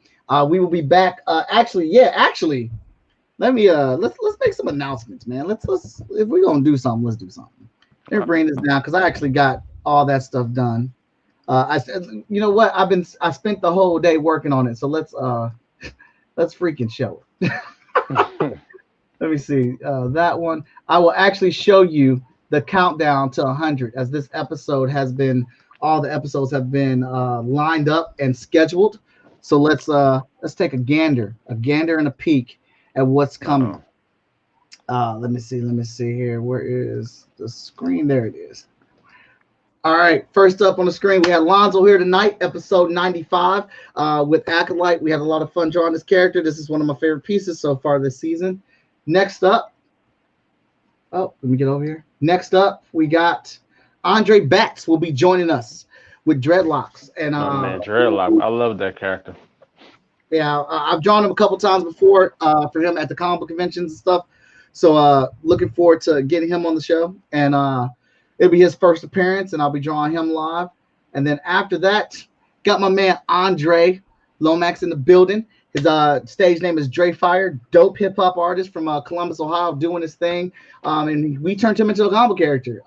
We will be back. Actually, let me let's make some announcements, man. Let's if we're gonna do something, let's do something. Let me bring this down because I actually got all that stuff done. You know what? I spent the whole day working on it, so let's freaking show it. Let me see that one. I will actually show you the countdown to 100 as this episode has been. All the episodes have been lined up and scheduled. So let's take a gander and a peek at what's coming. Let me see here. Where is the screen? There it is. All right, first up on the screen, we have Lonzo here tonight, episode 95 with Acolyte. We had a lot of fun drawing this character. This is one of my favorite pieces so far this season. Next up, let me get over here. Next up, we got Andre Batts will be joining us with dreadlocks. And man, dreadlock, I love that character. Yeah, I've drawn him a couple times before for him at the comic book conventions and stuff. So looking forward to getting him on the show. And it'll be his first appearance, and I'll be drawing him live. And then after that, got my man Andre Lomax in the building. His stage name is Dre Fire, dope hip hop artist from Columbus, Ohio, doing his thing. And we turned him into a comic character,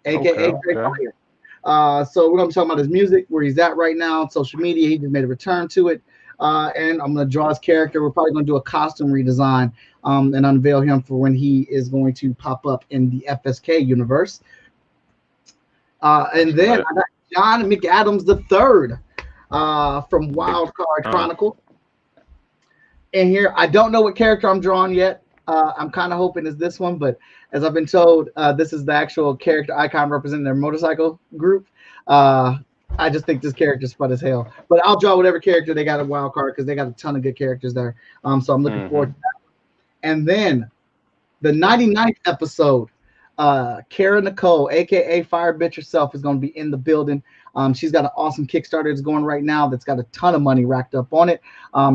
aka Dre Fire. So we're gonna be talking about his music, where he's at right now on social media. He just made a return to it. And I'm gonna draw his character. We're probably gonna do a costume redesign and unveil him for when he is going to pop up in the FSK universe. And then I got John McAdams III from Wildcard Chronicle. And here, I don't know what character I'm drawing yet. I'm kind of hoping it's this one, but as I've been told, this is the actual character icon representing their motorcycle group. I just think this character's fun as hell. But I'll draw whatever character they got at Wildcard because they got a ton of good characters there. So I'm looking forward to that. And then the 99th episode, Kara Nicole, aka Fire Bitch herself, is going to be in the building. She's got an awesome Kickstarter that's going right now that's got a ton of money racked up on it.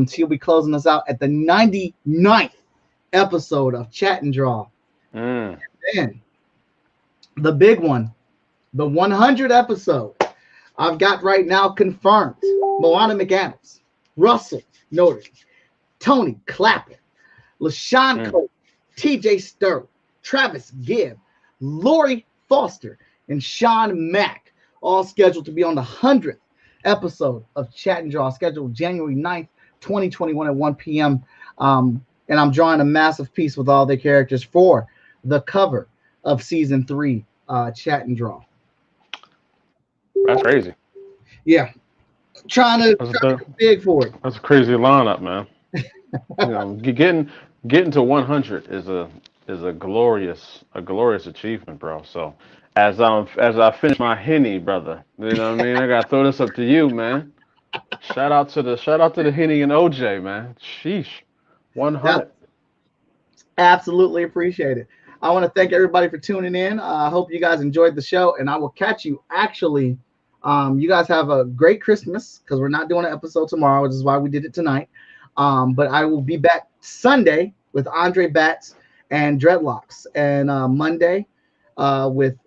She'll be closing us out at the 99th episode of Chat and Draw. And then the big one, the 100th episode, I've got right now confirmed Moana McAdams, Russell Norton, Tony Clapper, LaShawn Cole, TJ Sturr, Travis Gibb, Lori Foster, and Sean Mack, all scheduled to be on the 100th episode of Chat and Draw, scheduled January 9th, 2021 at 1 p.m. And I'm drawing a massive piece with all the characters for the cover of season 3, Chat and Draw. That's crazy. Yeah. Trying to go big for it. That's a crazy lineup, man. You know, getting to 100 is a glorious achievement, bro. So as I finish my Henny, brother, you know what I mean? I gotta throw this up to you, man. Shout out to the Henny and OJ, man. Sheesh. 100. Absolutely appreciate it. I want to thank everybody for tuning in. I hope you guys enjoyed the show, and I will catch you. Actually, you guys have a great Christmas because we're not doing an episode tomorrow, which is why we did it tonight. But I will be back Sunday with Andre Batts and Dreadlocks, and Monday with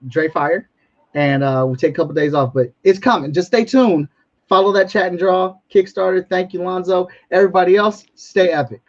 Dre Fire, and we'll take a couple days off, but it's coming. Just stay tuned. Follow that Chat and Draw Kickstarter. Thank you, Lonzo. Everybody else, stay epic.